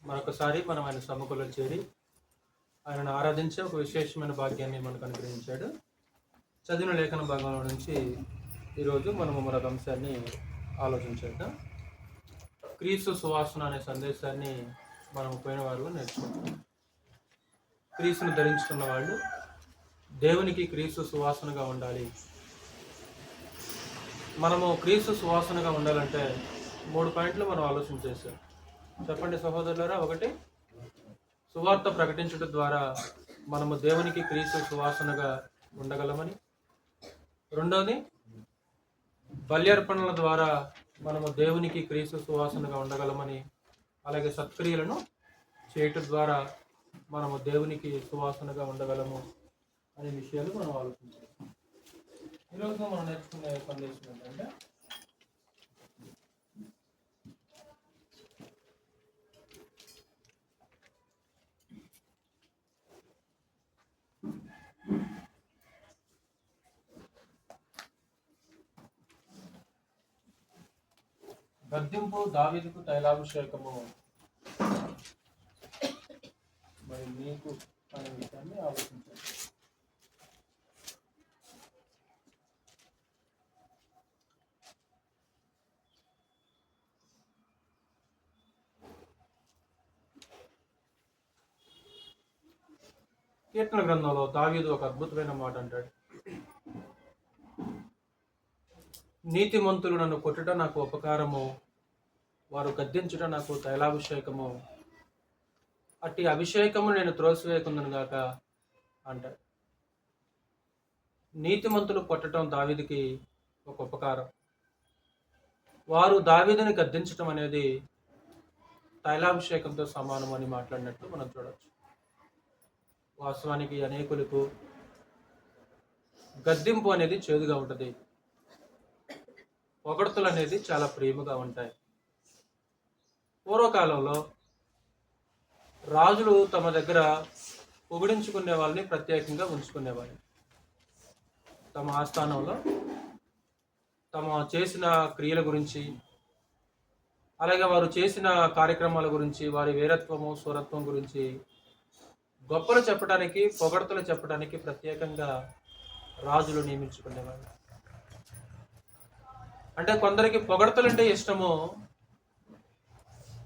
మరొకసారి మనం ఆయన సముఖంలో చేరి ఆయనను ఆరాధించే ఒక విశేషమైన భాగ్యాన్ని మనకు అనుగ్రహించాడు. చదివిన లేఖన భాగంలో నుంచి ఈరోజు మనము మరొక అంశాన్ని ఆలోచించేద్దాం. క్రీస్తు సువాసన అనే సందేశాన్ని మనం పోయిన వారు నేర్చుకుంటాం. క్రీస్తును ధరించుకున్న వాళ్ళు దేవునికి క్రీస్తు సువాసనగా ఉండాలి. మనము క్రీస్తు సువాసనగా ఉండాలంటే 3 పాయింట్లు మనం ఆలోచించేసాం. చెప్పండి సహోదరులారా. 1, సువార్త ప్రకటించడం ద్వారా మనము దేవునికి క్రీస్తు సువాసనగా ఉండగలమని. 2, బల్యర్పణల ద్వారా మనము దేవునికి క్రీస్తు సువాసనగా ఉండగలమని. అలాగే సత్క్రియలను చేయటం ద్వారా మనము దేవునికి సువాసనగా ఉండగలము అనే విషయాలు మనం ఆలోచించాలి. ఈరోజు మనం నేర్చుకునే సందేశం ఏంటంటే, గద్దింపు దావీదుకు తైలాభిషేకము మరి నీకు అనే విషయాన్ని ఆలోచించాలి. కీర్తన గ్రంథంలో దావీదు ఒక అద్భుతమైన మాట అంటాడు. నీతిమంతులు నన్ను కొట్టుట నాకు ఉపకారము, వారు గద్దించుట నాకు తైలాభిషేకము, అట్టి అభిషేకము నేను త్రోసివేయకుందును గాక అంటాడు. నీతిమంతులు కొట్టడం దావీదుకి ఒక ఉపకారం. వారు దావీదుని గద్దించటం అనేది తైలాభిషేకంతో సమానం అని మాట్లాడినట్టు మనం చూడవచ్చు. వాస్తవానికి అనేకులకు గద్దింపు అనేది చేదుగా ఉంటుంది, పొగడ్తలు అనేది చాలా ప్రేమగా ఉంటాయి. పూర్వకాలంలో రాజులు తమ దగ్గర పొగిడించుకునే వాళ్ళని ప్రత్యేకంగా ఉంచుకునేవాళ్ళు. తమ ఆస్థానంలో తమ చేసిన క్రియల గురించి, అలాగే వారు చేసిన కార్యక్రమాల గురించి, వారి వీరత్వము సూరత్వం గురించి గొప్పలు చెప్పడానికి, పొగడ్తలు చెప్పడానికి ప్రత్యేకంగా రాజులు నియమించుకునేవాళ్ళు. అంటే కొందరికి పొగడ్తలు అంటే ఇష్టము,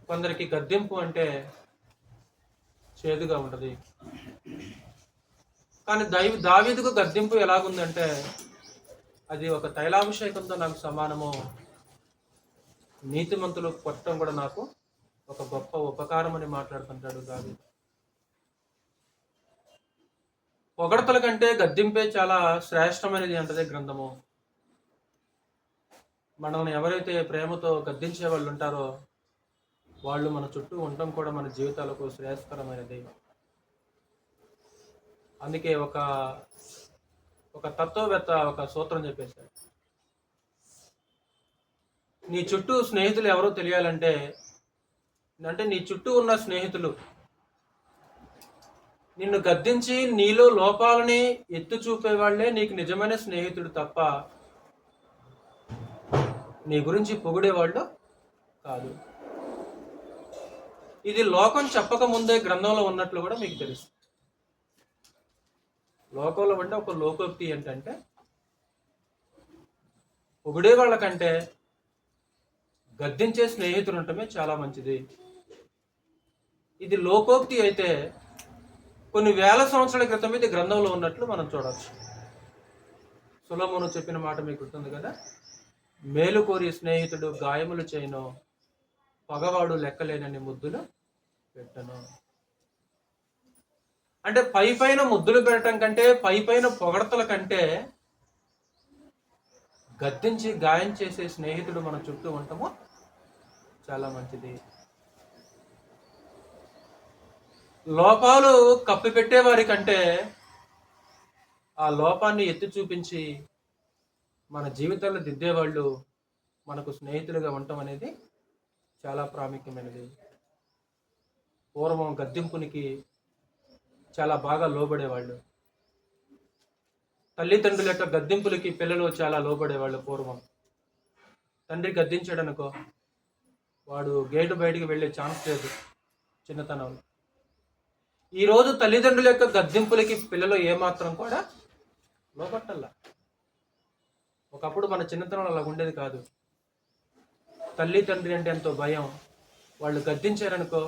కొందరికి గద్దింపు అంటే చేదుగా ఉంటుంది. కానీ దావీదుకు గద్దింపు ఎలాగుందంటే, అది ఒక తైలాభిషేకంతో నాకు సమానము, నీతిమంతులు కొట్టడం కూడా నాకు ఒక గొప్ప ఉపకారం అని మాట్లాడుతుంటాడు దావీదు. పొగడ్తల కంటే గద్దింపే చాలా శ్రేష్టమైనది అంటది గ్రంథము. మనల్ని ఎవరైతే ప్రేమతో గద్దించే వాళ్ళు ఉంటారో వాళ్ళు మన చుట్టూ ఉండటం కూడా మన జీవితాలకు శ్రేయస్కరమైనది. అందుకే ఒక తత్వవేత్త ఒక సూత్రం చెప్పేశాడు. నీ చుట్టూ స్నేహితులు ఎవరో తెలియాలంటే, అంటే నీ చుట్టూ ఉన్న స్నేహితులు నిన్ను గద్దించి నీలో లోపాలని ఎత్తు చూపేవాళ్లే నీకు నిజమైన స్నేహితుడు తప్ప నీ గురించి పొగిడేవాళ్ళు కాదు. ఇది లోకం చెప్పక ముందే గ్రంథంలో ఉన్నట్లు కూడా మీకు తెలుసు. లోకంలో అంటే ఒక లోకోక్తి ఏంటంటే, పొగిడే వాళ్ళకంటే గద్దించే స్నేహితులు ఉండటమే చాలా మంచిది. ఇది లోకోక్తి అయితే కొన్ని వేల సంవత్సరాల క్రితం ఇది గ్రంథంలో ఉన్నట్లు మనం చూడవచ్చు. సొలొమోను చెప్పిన మాట మీకు గుర్తుంది కదా, మేలు కోరి స్నేహితుడు గాయములు చేయను, పగవాడు లెక్కలేనని ముద్దులు పెట్టను. అంటే పైన ముద్దులు పెట్టడం కంటే, పైన పొగడతల కంటే గద్దించి గాయం చేసే స్నేహితుడు మన చుట్టూ ఉండటము చాలా మంచిది. లోపాలు కప్పిపెట్టే వారి కంటే ఆ లోపాన్ని ఎత్తి చూపించి మన జీవితాల్లో దిద్దేవాళ్ళు మనకు స్నేహితులుగా ఉండటం అనేది చాలా ప్రాముఖ్యమైనది. పూర్వం గద్దింపునికి చాలా బాగా లోబడేవాళ్ళు. తల్లిదండ్రుల యొక్క గద్దింపులకి పిల్లలు చాలా లోబడేవాళ్ళు. పూర్వం తండ్రి గద్దించాడు అనుకో, వాడు గేటు బయటికి వెళ్ళే ఛాన్స్ లేదు, చిన్నతనంలో. ఈరోజు తల్లిదండ్రుల యొక్క గద్దింపులకి పిల్లలు ఏమాత్రం కూడా లోపట్టల్లా. ఒకప్పుడు మన చిన్నతనంలో అలా ఉండేది కాదు. తల్లి తండ్రి అంటే ఎంతో భయం. వాళ్ళు గద్దించారనుకో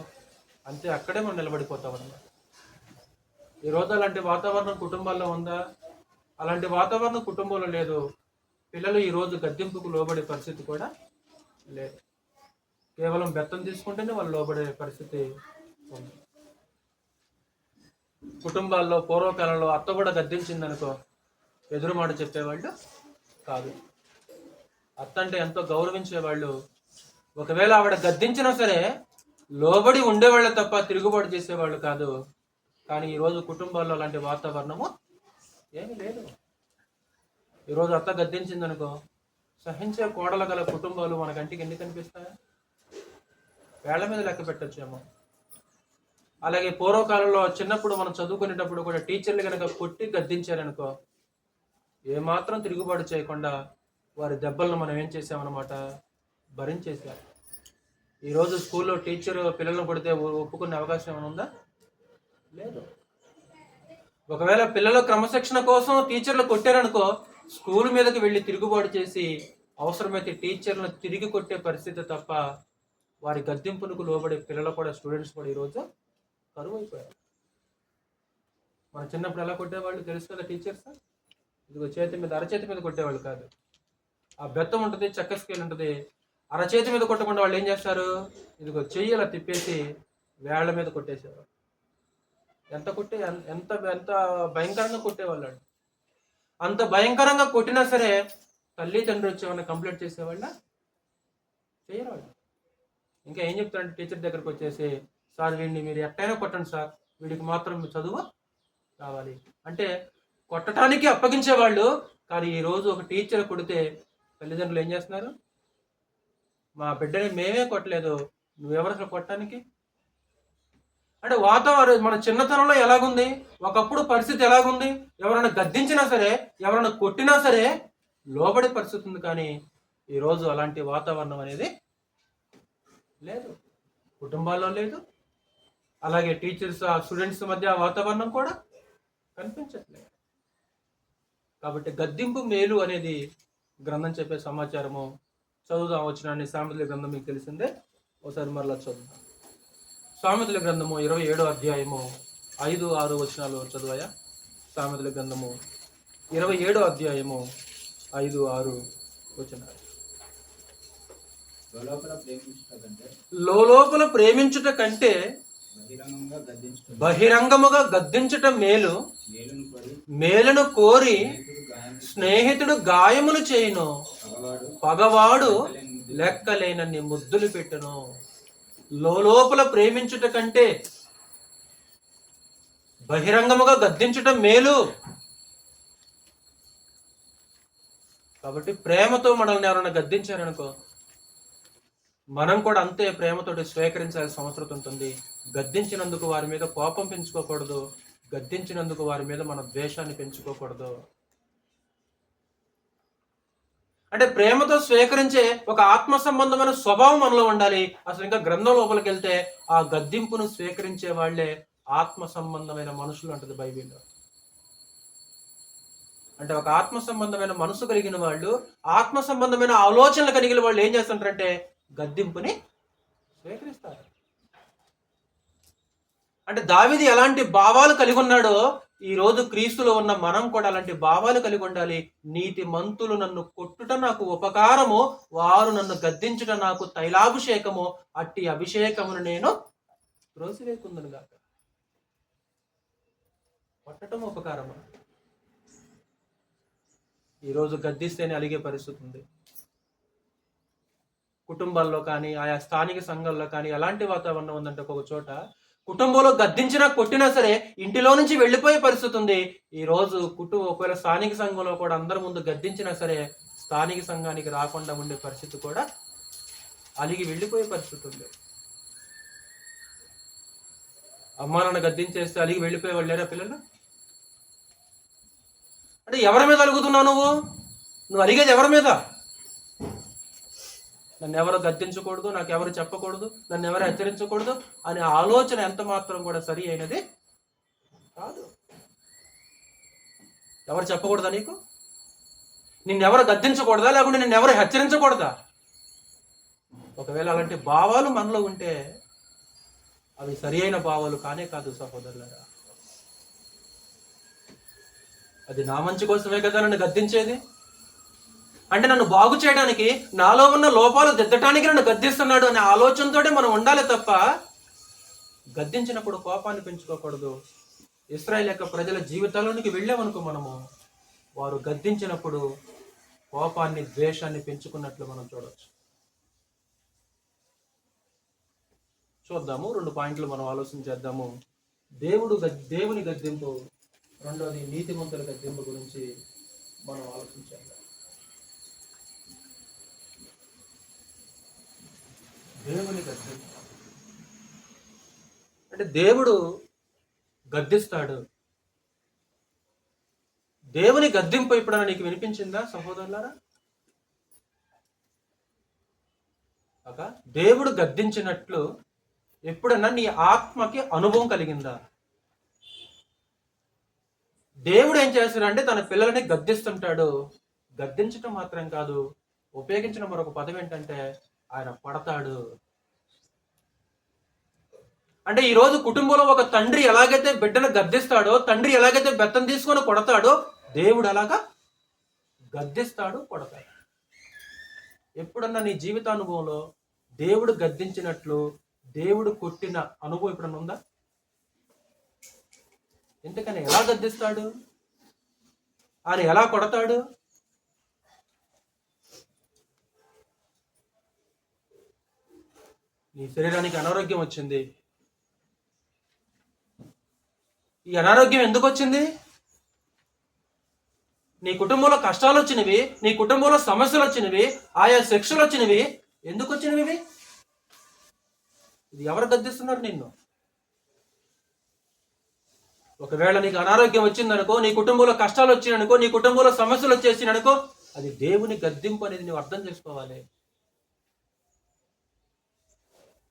అంతే, అక్కడే మనం నిలబడిపోతాం అన్నమాట. ఈరోజు అలాంటి వాతావరణం కుటుంబాల్లో ఉందా? అలాంటి వాతావరణం కుటుంబంలో లేదు. పిల్లలు ఈరోజు గద్దింపుకు లోబడే పరిస్థితి కూడా లేదు. కేవలం బెత్తం తీసుకుంటేనే వాళ్ళు లోబడే పరిస్థితి ఉంది. కుటుంబాల్లో పూర్వకాలంలో అత్త కూడా గద్దించిందనుకో ఎదురు మాట చెప్పేవాళ్ళు కాదు. అత్త అంటే ఎంతో గౌరవించేవాళ్ళు. ఒకవేళ ఆవిడ గద్దించినా సరే లోబడి ఉండేవాళ్ళు తప్ప తిరుగుబాటు చేసేవాళ్ళు కాదు. కానీ ఈరోజు కుటుంబాల్లో అలాంటి వాతావరణము ఏమీ లేదు. ఈరోజు అత్త గద్దించిందనుకో సహించే కోడలు గల కుటుంబాలు మన కంటికి ఎన్ని కనిపిస్తాయి? వేళ్ల మీద లెక్క పెట్టచ్చేమో. అలాగే పూర్వకాలంలో చిన్నప్పుడు మనం చదువుకునేటప్పుడు కూడా టీచర్లు కనుక కొట్టి గద్దించారనుకో ఏమాత్రం తిరుగుబాటు చేయకుండా వారి దెబ్బలను మనం ఏం చేసామన్నమాట, భరించేసాం. ఈరోజు స్కూల్లో టీచర్ పిల్లలను కొడితే ఒప్పుకునే అవకాశం ఏమైనా ఉందా? లేదు. ఒకవేళ పిల్లల క్రమశిక్షణ కోసం టీచర్లు కొట్టారనుకో స్కూల్ మీదకి వెళ్ళి తిరుగుబాటు చేసి అవసరమైతే టీచర్లను తిరిగి కొట్టే పరిస్థితి తప్ప వారి గద్దింపులకు లోబడే పిల్లలు కూడా, స్టూడెంట్స్ కూడా ఈరోజు కరువు అయిపోయారు. మన చిన్నప్పుడు ఎలా కొట్టేవాళ్ళు తెలుసు కదా టీచర్స్? ఇదిగో చేతి మీద, అరచేతి మీద కొట్టేవాళ్ళు కాదు. ఆ బెత్తం ఉంటుంది, చెక్క స్కేల్ ఉంటుంది. అరచేతి మీద కొట్టకుండా వాళ్ళు ఏం చేస్తారు, ఇదిగో చెయ్యి అలా తిప్పేసి వేళ్ల మీద కొట్టేసేవారు. ఎంత ఎంత భయంకరంగా కొట్టేవాళ్ళు. అంత భయంకరంగా కొట్టినా సరే తల్లి తండ్రి వచ్చేవాళ్ళని కంప్లైంట్ చేసేవాళ్ళ చేయరాళ్ళు. ఇంకా ఏం చెప్తారంటే టీచర్ దగ్గరకు వచ్చేసి, సార్ వీడిని మీరు ఎట్టయినా కొట్టండి సార్, వీడికి మాత్రం చదువు కావాలి అంటే కొట్టడానికి అప్పగించేవాళ్ళు. కానీ ఈరోజు ఒక టీచర్ కొడితే తల్లిదండ్రులు ఏం చేస్తున్నారు, మా బిడ్డని మేమే కొట్టలేదు, నువ్వెవరు అసలు కొట్టడానికి? అంటే వాతావరణం మన చిన్నతనంలో ఎలాగుంది, ఒకప్పుడు పరిస్థితి ఎలాగుంది, ఎవరైనా గద్దించినా సరే ఎవరైనా కొట్టినా సరే లోబడే పరిస్థితి ఉంది. కానీ ఈరోజు అలాంటి వాతావరణం అనేది లేదు, కుటుంబాల్లో లేదు. అలాగే టీచర్స్ స్టూడెంట్స్ మధ్య వాతావరణం కూడా కనిపించట్లేదు. కాబట్టి గద్దింపు మేలు అనేది గ్రంథం చెప్పే సమాచారము. చదువుదాం వచ్చినాన్ని. సామెతల గ్రంథం మీకు తెలిసిందే, ఒకసారి మరలా చదువుదాం. సామెతల గ్రంథము 27వ అధ్యాయము 5-6 వచనాలు చదువాయా? సామెతల గ్రంథము 27వ అధ్యాయము 5-6 వచనాలు. లోపల ప్రేమించుట కంటే బహిరంగముగా గద్దించుట మేలు. మేలును కోరి స్నేహితుడు గాయములు చేయును, పగవాడు లెక్కలేనన్ని ముద్దులు పెట్టును. లోపల ప్రేమించుట కంటే బహిరంగముగా గద్దించుట మేలు. కాబట్టి ప్రేమతో మనల్ని ఎవరైనా గద్దించారనుకో మనం కూడా అంతే ప్రేమతోటి స్వీకరించాల్సిన అవసరం ఉంటుంది. గద్దించినందుకు వారి మీద కోపం పెంచుకోకూడదు, గద్దించినందుకు వారి మీద మన ద్వేషాన్ని పెంచుకోకూడదు. అంటే ప్రేమతో స్వీకరించే ఒక ఆత్మ సంబంధమైన స్వభావం మనలో ఉండాలి. అసలు ఇంకా గ్రంథం లోపలికి వెళ్తే ఆ గద్దింపును స్వీకరించే వాళ్ళే ఆత్మ సంబంధమైన మనుషులు అంటది బైబిల్లో. అంటే ఒక ఆత్మ సంబంధమైన మనసు కలిగిన వాళ్ళు, ఆత్మ సంబంధమైన ఆలోచనలు కలిగిన వాళ్ళు ఏం చేస్తుంటారంటే గద్దింపుని స్వీకరిస్తారు. అంటే దావీదు ఎలాంటి భావాలు కలిగి ఉన్నాడో ఈ రోజు క్రీస్తులో ఉన్న మనం కూడా అలాంటి భావాలు కలిగి ఉండాలి. నీతి మంతులు నన్ను కొట్టుట నాకు ఉపకారము, వారు నన్ను గద్దించుట నాకు తైలాభిషేకము, అట్టి అభిషేకమును నేను త్రోసివేకుందును గాక. కొట్టడం ఉపకారము. ఈరోజు గద్దిస్తేనే అలిగే పరిస్థితి ఉంది. కుటుంబాల్లో కానీ ఆయా స్థానిక సంఘాల్లో కానీ ఎలాంటి వాతావరణం ఉందంటే ఒక చోట కుటుంబంలో గద్దించినా కొట్టినా సరే ఇంటిలో నుంచి వెళ్ళిపోయే పరిస్థితి ఉంది. ఈ రోజు ఒకవేళ స్థానిక సంఘంలో కూడా అందరి ముందు గద్దించినా సరే స్థానిక సంఘానికి రాకుండా ఉండే పరిస్థితి కూడా, అలిగి వెళ్ళిపోయే పరిస్థితి ఉంది. అమ్మా నాన్న గద్దించేస్తే అలిగి వెళ్ళిపోయే వాళ్ళు లేరా పిల్లలు? అంటే ఎవరి మీద అలుగుతున్నావు నువ్వు అలిగేది ఎవరి మీద? నన్ను ఎవరు గద్దించకూడదు, నాకు ఎవరు చెప్పకూడదు, నన్ను ఎవరు హెచ్చరించకూడదు అనే ఆలోచన ఎంత మాత్రం కూడా సరి అయినది కాదు. ఎవరు చెప్పకూడదా నీకు? నిన్నెవరు గద్దించకూడదా, లేకుంటే నిన్నెవరు హెచ్చరించకూడదా? ఒకవేళ అలాంటి భావాలు మనలో ఉంటే అవి సరి అయిన భావాలు కానే కాదు సహోదరులారా. అది నా మంచి కోసమే కదా నన్ను గద్దించేది. అంటే నన్ను బాగు చేయడానికి, నాలో ఉన్న లోపాలు దిద్దటానికి నన్ను గద్దిస్తున్నాడు అనే ఆలోచనతోనే మనం ఉండాలి తప్ప గద్దించినప్పుడు కోపాన్ని పెంచుకోకూడదు. ఇశ్రాయేలు యొక్క ప్రజల జీవితాల్లోనికి వెళ్ళామనుకో మనము, వారు గద్దించినప్పుడు కోపాన్ని, ద్వేషాన్ని పెంచుకున్నట్లు మనం చూడవచ్చు. చూద్దాము, 2 పాయింట్లు మనం ఆలోచన చేద్దాము. దేవుని గద్దింపు, రెండోది నీతిమంతుల గద్దింపు గురించి మనం ఆలోచించాలి. దేవుని గద్దింపు అంటే దేవుడు గద్దిస్తాడు. దేవుని గద్దింపు ఎప్పుడన్నా నీకు వినిపించిందా సహోదరులారా? దేవుడు గద్దించినట్లు ఎప్పుడన్నా నీ ఆత్మకి అనుభవం కలిగిందా? దేవుడు ఏం చేస్తాడంటే తన పిల్లలని గద్దిస్తుంటాడు. గద్దించటం మాత్రం కాదు, ఉపయోగించిన మరొక పదం ఏంటంటే ఆయన పడతాడు. అంటే ఈరోజు కుటుంబంలో ఒక తండ్రి ఎలాగైతే బిడ్డను గద్దిస్తాడో, తండ్రి ఎలాగైతే బెత్తం తీసుకొని కొడతాడో, దేవుడు అలాగా గద్దిస్తాడు, కొడతాడు. ఎప్పుడన్నా నీ జీవితానుభవంలో దేవుడు గద్దించినట్లు, దేవుడు కొట్టిన అనుభవం ఎప్పుడన్నా ఉందా? ఎందుకని ఎలా గద్దిస్తాడు, ఆయన ఎలా కొడతాడు? నీ శరీరానికి అనారోగ్యం వచ్చింది. ఈ అనారోగ్యం ఎందుకు వచ్చింది? నీ కుటుంబంలో కష్టాలు వచ్చినవి, నీ కుటుంబంలో సమస్యలు వచ్చినవి, ఆయా శిక్షలు వచ్చినవి. ఎందుకు వచ్చినవి ఇవి? ఇది ఎవరు గద్దిస్తున్నారు నిన్ను? ఒకవేళ నీకు అనారోగ్యం వచ్చిందనుకో, నీ కుటుంబంలో కష్టాలు వచ్చిననుకో, నీ కుటుంబంలో సమస్యలు వచ్చేసిననుకో, అది దేవుని గద్దింపు అనేది నువ్వు అర్థం చేసుకోవాలి.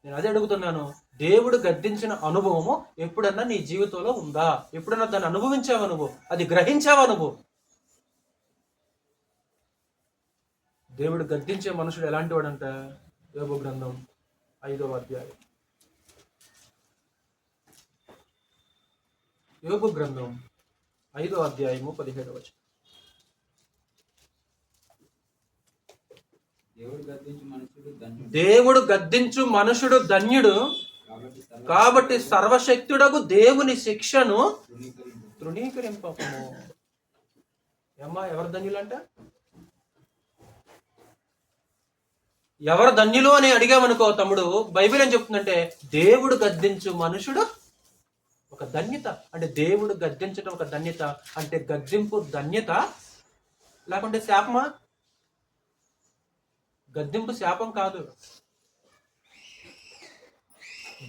నేను అదే అడుగుతున్నాను, దేవుడు గద్దించిన అనుభవము ఎప్పుడన్నా నీ జీవితంలో ఉందా? ఎప్పుడన్నా దాన్ని అనుభవించావా నువ్వు? అది గ్రహించావా నువ్వు? దేవుడు గద్దించే మనుషుడు ఎలాంటి వాడంట? యోబు గ్రంథం 5వ అధ్యాయం. యోబు గ్రంథం 5వ అధ్యాయము 17వ వచనం. దేవుడు గద్దించు మనుషుడు ధన్యుడు, కాబట్టి సర్వశక్తుడకు దేవుని శిక్షను తృణీకరింపకము. ఏమ్మా, ఎవరు ధన్యులంట? ఎవరు ధన్యులు అని అడిగామనుకో తమ్ముడు, బైబిల్ ఏం చెప్తుందంటే దేవుడు గద్దించు మనుషుడు ఒక ధన్యత. అంటే దేవుడు గద్దించడం ఒక ధన్యత. అంటే గద్దింపు ధన్యత లేకుంటే శాపమా? గద్దింపు శాపం కాదు.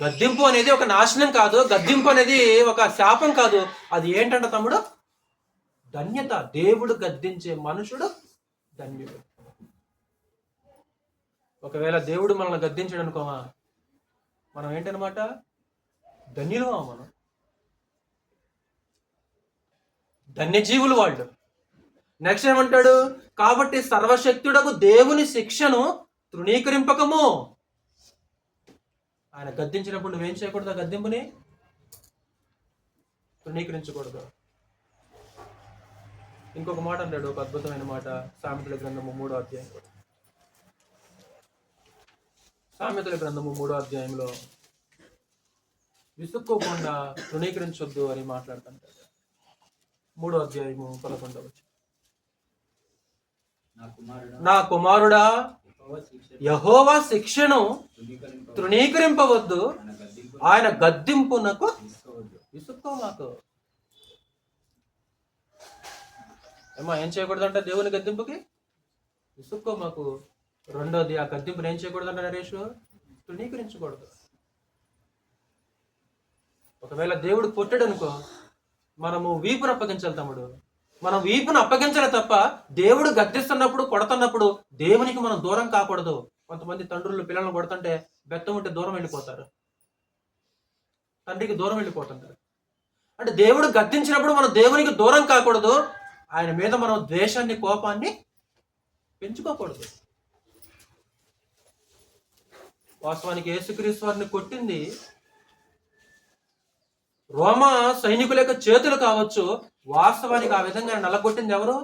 గద్దింపు అనేది ఒక నాశనం కాదు. గద్దింపు అనేది ఒక శాపం కాదు. అది ఏంటంట తమ్ముడు? ధన్యత. దేవుడు గద్దించే మనుషుడు ధన్యుడు. ఒకవేళ దేవుడు మనల్ని గద్దించాడు అనుకోమా, మనం ఏంటనమాట? ధన్యులుమా? మనం ధన్యజీవులు వాళ్ళు. నెక్స్ట్ ఏమంటాడు? కాబట్టి సర్వశక్తుడకు దేవుని శిక్షను తృణీకరింపకము. ఆయన గద్దించినప్పుడు నువ్వేం చేయకూడదు? ఆ గద్దింపుని తృణీకరించకూడదు. ఇంకొక మాట అంటాడు, ఒక అద్భుతమైన మాట, సామెతల గ్రంథము 3వ అధ్యాయం. సామెతల గ్రంథము 3వ అధ్యాయంలో విసుక్కోకుండా తృణీకరించొద్దు అని మాట్లాడుతుంటాడు. 3వ అధ్యాయము 11వ వచనం. నా కుమారుడా, యెహోవా శిక్షను తృణీకరింపవద్దు, ఆయన గద్దింపునకు విసుక్కోమాకు. ఏమా, ఏం చేయకూడదంట దేవుని గద్దింపుకి? విసుక్కోమాకు. రెండోది, ఆ గద్దింపుని ఏం చేయకూడదంట నరేష్? తృణీకరించకూడదు. ఒకవేళ దేవుడు కొట్టాడు అనుకో, మనము వీపును అప్పగించాలి తమ్ముడు. మనం వీపును అప్పగించాలి తప్ప దేవుడు గద్దిస్తున్నప్పుడు, కొడుతున్నప్పుడు దేవునికి మనం దూరం కాకూడదు. కొంతమంది తండ్రులు పిల్లలను కొడుతుంటే బెత్తం ఉంటే దూరం వెళ్ళిపోతారు, తండ్రికి దూరం వెళ్ళిపోతుంటారు. అంటే దేవుడు గద్దించినప్పుడు మనం దేవునికి దూరం కాకూడదు, ఆయన మీద మనం ద్వేషాన్ని, కోపాన్ని పెంచుకోకూడదు. వాస్తవానికి యేసుక్రీస్తు వారిని కొట్టింది రోమా సైనికుల యొక్క చేతులు కావచ్చు. వాస్తవానికి ఆ విధంగా నలగొట్టింది ఎవరు?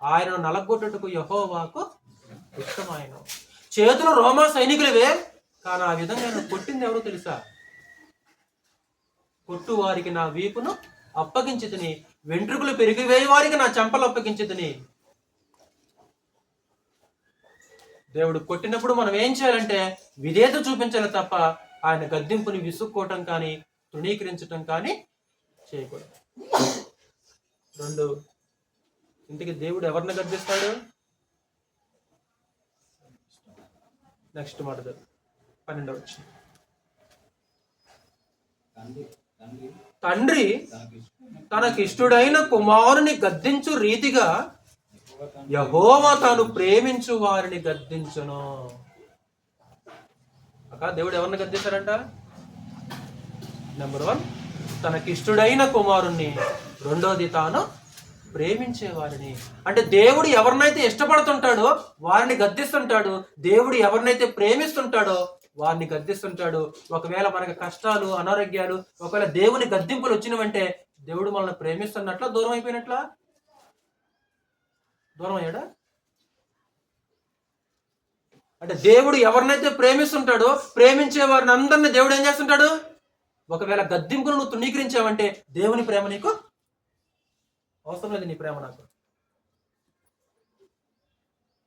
ఆయనను నలగొట్టుటకు యెహోవాకు ఇష్టమైన చేతులు రోమా సైనికులవే, కానీ ఆ విధంగా ఆయన కొట్టింది ఎవరో తెలుసా? కొట్టు వారికి నా వీపును అప్పగించితిని, వెంట్రుకలు పెరిగివేయి వారికి నా చెంపలు అప్పగించితిని. దేవుడు కొట్టినప్పుడు మనం ఏం చేయాలంటే విధేయత చూపించాలి తప్ప ఆయన గద్దింపుని విసుక్కోవటం కానీ తృణీకరించటం కానీ చేయకూడదు. 2, ఇంటికి దేవుడు ఎవరిని గద్దిస్తాడు? నెక్స్ట్ మాట 12వ వచనం. తండ్రి తనకిష్టుడైన కుమారుని గద్దించు రీతిగా యెహోవా తాను ప్రేమించు వారిని గద్దించును. దేవుడు ఎవరిని గద్దిస్తారంట? నెంబర్ 1 తనకిష్టుడైన కుమారుణ్ణి, రెండోది తాను ప్రేమించే వారిని. అంటే దేవుడు ఎవరినైతే ఇష్టపడుతుంటాడో వారిని గద్దిస్తుంటాడు, దేవుడు ఎవరినైతే ప్రేమిస్తుంటాడో వారిని గద్దిస్తుంటాడు. ఒకవేళ మనకి కష్టాలు, అనారోగ్యాలు, ఒకవేళ దేవుని గద్దింపులు వచ్చినవంటే దేవుడు మనల్ని ప్రేమిస్తున్నట్లా, దూరం అయిపోయినట్లా? దూరం అయ్యాడా? అంటే దేవుడు ఎవరినైతే ప్రేమిస్తుంటాడో ప్రేమించే వారిని అందరినీ దేవుడు ఏం చేస్తుంటాడు? ఒకవేళ గద్దింపును నువ్వు తృణీకరించావంటే దేవుని ప్రేమ నీకు అవసరం లేదు, నీ ప్రేమ నాకు.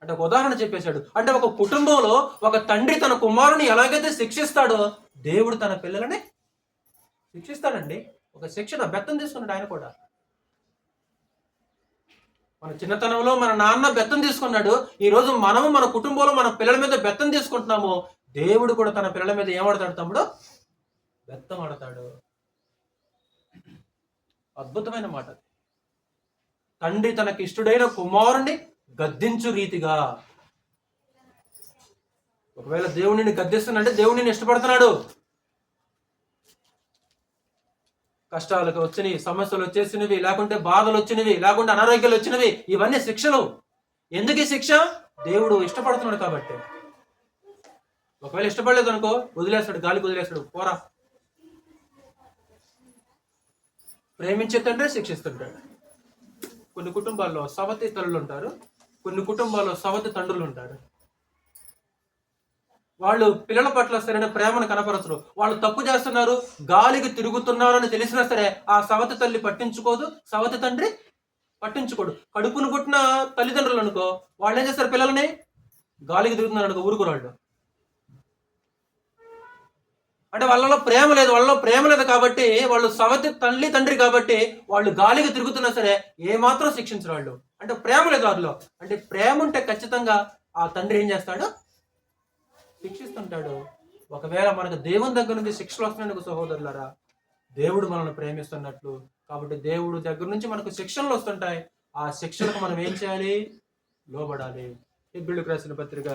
అంటే ఒక ఉదాహరణ చెప్పేశాడు. అంటే ఒక కుటుంబంలో ఒక తండ్రి తన కుమారుని ఎలాగైతే శిక్షిస్తాడో దేవుడు తన పిల్లలని శిక్షిస్తాడండి. ఒక శిక్షణ బెత్తం తీసుకున్నాడు ఆయన కూడా. మన చిన్నతనంలో మన నాన్న బెత్తం తీసుకున్నాడు, ఈరోజు మనము మన కుటుంబంలో మన పిల్లల మీద బెత్తం తీసుకుంటున్నాము. దేవుడు కూడా తన పిల్లల మీద ఏమాడతాడు తమ్ముడు? బెత్తం ఆడతాడు. అద్భుతమైన మాట. తండ్రి తనకి ఇష్టుడైన కుమారుణ్ణి గద్దించు రీతిగా. ఒకవేళ దేవుడిని గద్దిస్తున్నాడంటే దేవుడిని ఇష్టపడుతున్నాడు. కష్టాలకు వచ్చినవి, సమస్యలు వచ్చేసినవి, లేకుంటే బాధలు వచ్చినవి, లేకుంటే అనారోగ్యాలు వచ్చినవి, ఇవన్నీ శిక్షలు. ఎందుకు ఈ శిక్ష? దేవుడు ఇష్టపడుతున్నాడు కాబట్టి. ఒకవేళ ఇష్టపడలేదు అనుకో వదిలేస్తాడు, గాలికి వదిలేస్తాడు, పోరా. ప్రేమించే తండ్రి శిక్షిస్తుంటాడు. కొన్ని కుటుంబాల్లో సవతి తల్లులు ఉంటారు, కొన్ని కుటుంబాల్లో సవతి తండ్రులు ఉంటారు. వాళ్ళు పిల్లల పట్ల సరైన ప్రేమను కనపరచరు. వాళ్ళు తప్పు చేస్తున్నారు, గాలికి తిరుగుతున్నారు అని తెలిసినా సరే ఆ సవతి తల్లి పట్టించుకోదు, సవతి తండ్రి పట్టించుకోడు. కడుపును పుట్టిన తల్లిదండ్రులు అనుకో, వాళ్ళు ఏం చేస్తారు? పిల్లల్ని గాలికి తిరుగుతున్నారు అనుకో ఊరుకురాళ్ళు. అంటే వాళ్ళలో ప్రేమ లేదు కాబట్టి, వాళ్ళు సవతి తల్లి తండ్రి కాబట్టి వాళ్ళు గాలికి తిరుగుతున్నా సరే ఏమాత్రం శిక్షించరు వాళ్ళు. అంటే ప్రేమ లేదు వారిలో. అంటే ప్రేమ ఉంటే ఖచ్చితంగా ఆ తండ్రి ఏం చేస్తాడు? శిక్షిస్తుంటాడు. ఒకవేళ మనకు దేవుని దగ్గర నుంచి శిక్షలు వస్తున్నాయి సహోదరులారా, దేవుడు మనల్ని ప్రేమిస్తున్నట్లు. కాబట్టి దేవుడు దగ్గర నుంచి మనకు శిక్షలు వస్తుంటాయి. ఆ శిక్షలకు మనం ఏం చేయాలి? లోబడాలి. హెబ్రీయులకు రాసిన పత్రిక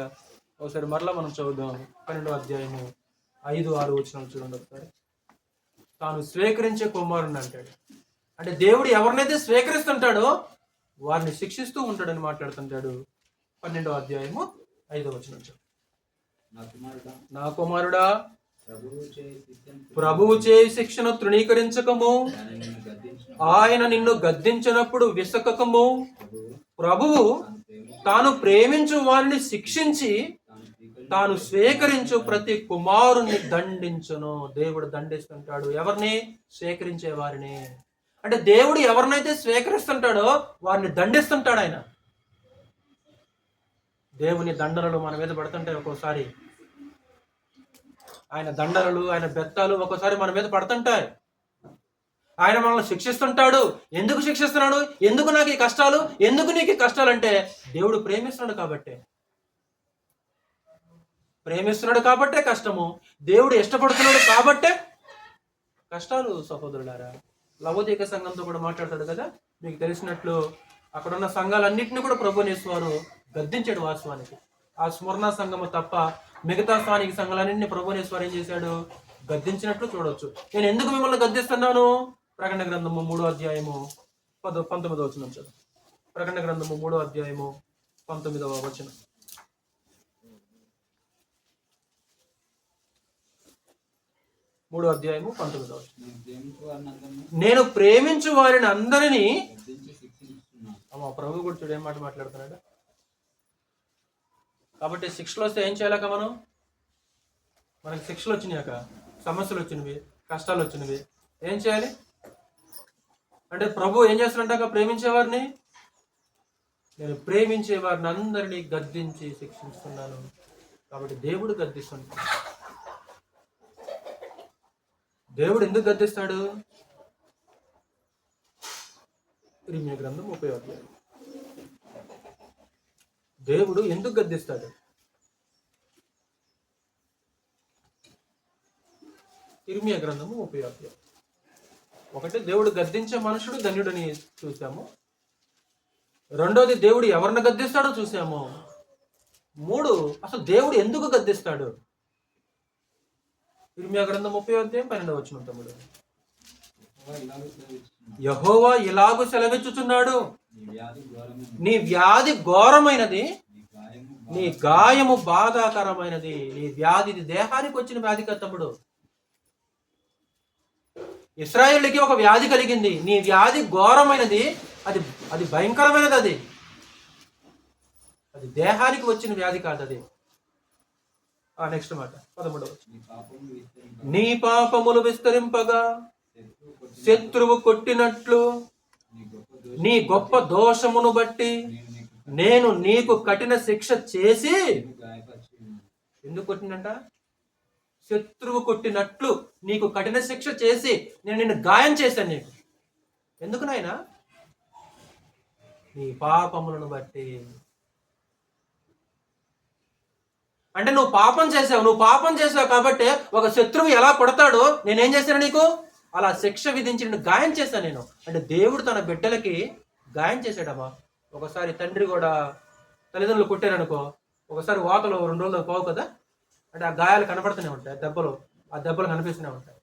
ఒకసారి మరలా మనం చదువుదాం. 12వ అధ్యాయము 5-6 వచనాలు చూడండి ఒకసారి. తాను స్వీకరించే కుమారుని అంటాడు. అంటే దేవుడు ఎవరినైతే స్వీకరిస్తుంటాడో వారిని శిక్షిస్తూ ఉంటాడని మాట్లాడుతుంటాడు. 12వ అధ్యాయము 5వ వచనం. నా కుమారుడా, ప్రభువు చే శిక్షను తృణీకరించకము, ఆయన నిన్ను గద్దించినప్పుడు విసకకము. ప్రభువు తాను ప్రేమించు వారిని శిక్షించి తాను స్వీకరించు ప్రతి కుమారుని దండించును. దేవుడు దండిస్తుంటాడు ఎవరిని? స్వీకరించే వారిని. అంటే దేవుడు ఎవరినైతే స్వీకరిస్తుంటాడో వారిని దండిస్తుంటాడు ఆయన. దేవుని దండనలు మన మీద పడుతుంటాయి. ఒక్కోసారి ఆయన దండనలు, ఆయన బెత్తాలు ఒక్కోసారి మన మీద పడుతుంటాయి. ఆయన మనల్ని శిక్షిస్తుంటాడు. ఎందుకు శిక్షిస్తున్నాడు? ఎందుకు నాకు ఈ కష్టాలు, ఎందుకు నీకు ఈ కష్టాలు అంటే దేవుడు ప్రేమిస్తున్నాడు కాబట్టి. ప్రేమిస్తున్నాడు కాబట్టే కష్టము, దేవుడు ఇష్టపడుతున్నాడు కాబట్టే కష్టాలు. సహోదరులారా, లవోదిక సంఘంతో కూడా మాట్లాడతాడు కదా, మీకు తెలిసినట్లు అక్కడున్న సంఘాలన్నింటినీ కూడా ప్రభునేశ్వారు గద్దించాడు వాస్తవానికి. ఆ స్మరణ సంఘము తప్ప మిగతా స్థానిక సంఘాలన్నింటినీ ప్రభునేశ్వరు ఏం చేశాడు? గద్దించినట్లు చూడవచ్చు. నేను ఎందుకు మిమ్మల్ని గద్దిస్తున్నాను? ప్రకటన గ్రంథము 3వ అధ్యాయము 19వ వచనం చదువు. ప్రకటన గ్రంథము 3వ అధ్యాయము 19వ వచనం. 3వ అధ్యాయము 19వ వచనం. నేను ప్రేమించు వారిని అందరినీ ప్రభు కూడా చూడు ఏం మాట మాట్లాడుతున్నాడు. కాబట్టి శిక్షలు వస్తే ఏం చేయాలక మనం? మనకి శిక్షలు వచ్చినాక, సమస్యలు వచ్చినవి, కష్టాలు వచ్చినవి, ఏం చేయాలి అంటే ప్రభు ఏం చేస్తాడంటాక? ప్రేమించేవారిని, నేను ప్రేమించే వారిని అందరినీ గద్దించి శిక్షిస్తున్నాను. కాబట్టి దేవుడు గద్దిస్తున్నాడు. దేవుడు ఎందుకు గద్దిస్తాడు? ఇర్మీయా గ్రంథం 30వ అధ్యాయం. దేవుడు ఎందుకు గద్దిస్తాడు? ఇర్మీయా గ్రంథము 30వ అధ్యాయం. ఒకటి, దేవుడు గద్దించే మనుషుడు ధన్యుడని చూసాము. రెండోది, దేవుడు ఎవరిని గద్దిస్తాడో చూసాము. 3, అసలు దేవుడు ఎందుకు గద్దిస్తాడు? ఇర్మీయా గ్రంథం 30వ అధ్యాయం 12వ వచనం. తమ్ముడు, యెహోవా ఇలాగు సెలవిచ్చుచున్నాడు, నీ వ్యాధి ఘోరమైనది, నీ గాయము బాధాకరమైనది. నీ వ్యాధి దేహానికి వచ్చిన వ్యాధి కదా తమ్ముడు. ఇశ్రాయేలుకి ఒక వ్యాధి కలిగింది. నీ వ్యాధి ఘోరమైనది, అది భయంకరమైనది. అది దేహానికి వచ్చిన వ్యాధి కాదు. అది నెక్స్ట్ మాట 13వ. నీ పాపములు విస్తరింపగా శత్రువు కొట్టినట్లు నీ గొప్ప దోషమును బట్టి నేను నీకు కఠిన శిక్ష చేసి. ఎందుకు కొట్టినంట? శత్రువు కొట్టినట్లు నీకు కఠిన శిక్ష చేసి నేను నిన్ను గాయం చేశాను. నీకు ఎందుకు నాయనా? నీ పాపములను బట్టి. అంటే నువ్వు పాపం చేసావు కాబట్టి ఒక శత్రువు ఎలా కొడతాడో నేనేం చేశాను? నీకు అలా శిక్ష విధించి నిన్ను గాయం చేశాను నేను. అంటే దేవుడు తన బిడ్డలకి గాయం చేశాడమ్మా. ఒకసారి తండ్రి కూడా తల్లిదండ్రులు కొట్టారనుకో, ఒకసారి వాతలు 2 రోజులు పోవు కదా, అంటే ఆ గాయాలు కనపడుతూనే ఉంటాయి, ఆ దెబ్బలు కనిపిస్తూనే ఉంటాయి.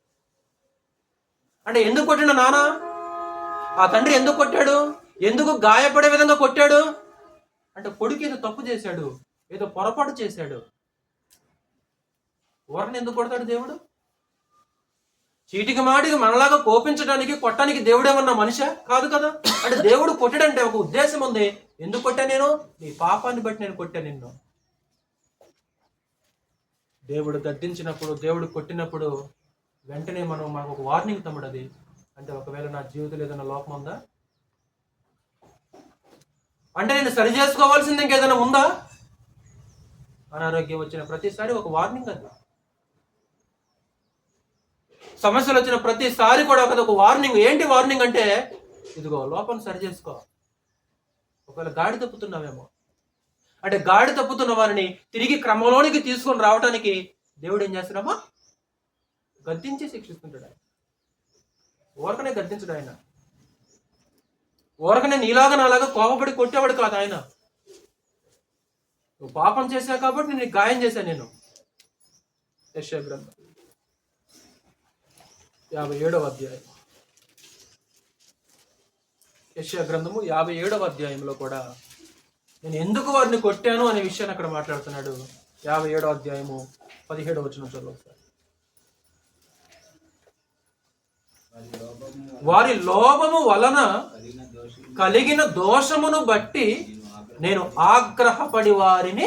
అంటే ఎందుకు కొట్టిన నాన్న? ఆ తండ్రి ఎందుకు కొట్టాడు? ఎందుకు గాయపడే విధంగా కొట్టాడు? అంటే కొడుకు ఏదో తప్పు చేశాడు, ఏదో పొరపాటు చేశాడు. ఎవరిని ఎందుకు కొడతాడు దేవుడు? చీటికి మాటికి మనలాగా కోపించడానికి, కొట్టడానికి దేవుడేమన్నా మనిషా? కాదు కదా. అంటే దేవుడు కొట్టాడంటే ఒక ఉద్దేశం ఉంది. ఎందుకు కొట్టా నేను? నీ పాపాన్ని బట్టి నేను కొట్టా నిన్ను. దేవుడు గద్దించినప్పుడు, దేవుడు కొట్టినప్పుడు వెంటనే మనకు ఒక వార్నింగ్ తమ్ముడు. అది అంటే ఒకవేళ నా జీవితంలో ఏదైనా లోపం ఉందా, అంటే నేను సరి చేసుకోవాల్సింది ఇంకేదైనా ఉందా? అనారోగ్యం వచ్చిన ప్రతిసారి ఒక వార్నింగ్. అది సమస్యలు వచ్చిన ప్రతిసారి కూడా ఒక వార్నింగ్. ఏంటి వార్నింగ్ అంటే, ఇదిగో లోపం సరి చేసుకో. ఒకవేళ గాడి తప్పుతున్నావేమో, అంటే గాడి తప్పుతున్న వారిని తిరిగి క్రమంలోనికి తీసుకొని రావడానికి దేవుడు ఏం చేస్తున్నామా? గద్దించి శిక్షిస్తుంటాడు. ఆయన ఊరకనే గద్దించడు. ఆయన ఊరకనే నీలాగా నాలాగా కోపపడి కొట్టేవాడు కాదు. ఆయన నువ్వు పాపం చేశావు కాబట్టి నేను గాయం చేశాను నేను. యెషయా గ్రంథం 57వ అధ్యాయం. యెషయా గ్రంథము 57వ అధ్యాయంలో కూడా నేను ఎందుకు వారిని కొట్టాను అనే విషయాన్ని అక్కడ మాట్లాడుతున్నాడు. 57వ అధ్యాయము 17వ వచనం చదువు. వారి లోభము వలన కలిగిన దోషమును బట్టి నేను ఆగ్రహపడి వారిని.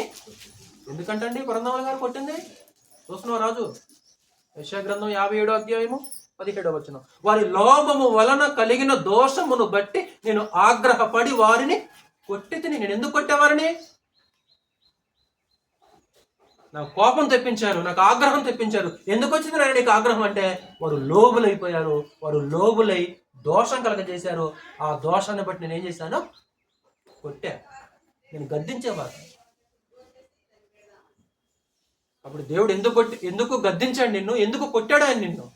ఎందుకంటండి పరంధాముల గారు కొట్టింది? చూస్తున్నావు రాజు, యెషయా గ్రంథం 57వ అధ్యాయము 17వ వచనం. వారి లోభము వలన కలిగిన దోషమును బట్టి నేను ఆగ్రహపడి వారిని కొట్టి తిని. నేను ఎందుకు కొట్టేవారిని? నాకు కోపం తెప్పించారు, నాకు ఆగ్రహం తెప్పించారు. ఎందుకు వచ్చింది నాయన నీకు ఆగ్రహం అంటే, వారు లోబులైపోయారు. వారు లోబులై దోషం కలగజేశారు. ఆ దోషాన్ని బట్టి నేను ఏం చేశాను? కొట్టా. నేను గద్దించేవారు. అప్పుడు దేవుడు ఎందుకు గద్దించాడు నిన్ను? ఎందుకు కొట్టాడు ఆయన నిన్ను?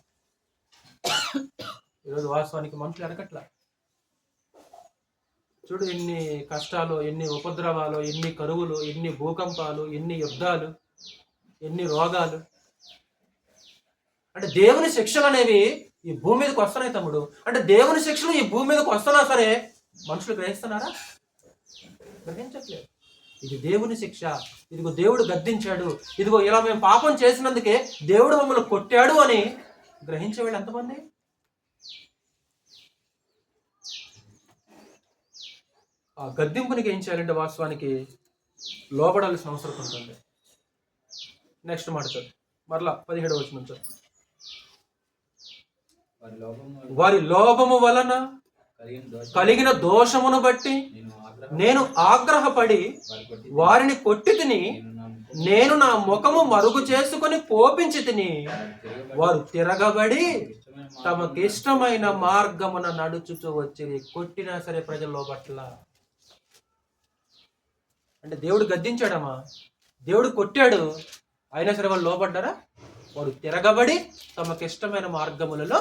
ఈరోజు వాస్తవానికి మనుషులు ఎరగట్లా. చూడు ఎన్ని కష్టాలు, ఎన్ని ఉపద్రవాలు, ఎన్ని కరువులు, ఎన్ని భూకంపాలు, ఎన్ని యుద్ధాలు, ఎన్ని రోగాలు. అంటే దేవుని శిక్షలు అనేవి ఈ భూమి మీదకి వస్తున్నాయి తమ్ముడు. అంటే దేవుని శిక్షలు ఈ భూమి మీదకి వస్తున్నా సరే మనుషులు గ్రహిస్తున్నారా? గ్రహించట్లేదు. ఇది దేవుని శిక్ష, ఇదిగో దేవుడు గద్దించాడు, ఇదిగో ఇలా మేము పాపం చేసినందుకే దేవుడు మమ్మల్ని కొట్టాడు అని గ్రహించేవాళ్ళు ఎంతమంది? ఆ గద్దింపునికి ఏం చేయాలంటే వాస్తవానికి లోబడాల్సిన అవసరం ఉంటుంది. నెక్స్ట్ మాట చదువు, మరలా 17వ వచనం చదువు. వారి లోభము వలన కలిగిన దోషమును బట్టి నేను ఆగ్రహపడి వారిని కొట్టి తిని, నేను నా ముఖము మరుగు చేసుకుని కోపించి తిని, వారు తిరగబడి తమకిష్టమైన మార్గమున నడుచుతూ వచ్చి. కొట్టినా సరే ప్రజల్లో పట్ల. అంటే దేవుడు గద్దించాడమ్మా, దేవుడు కొట్టాడు, అయినా సరే వాళ్ళు లోపడ్డారా? వారు తిరగబడి తమకిష్టమైన మార్గములలో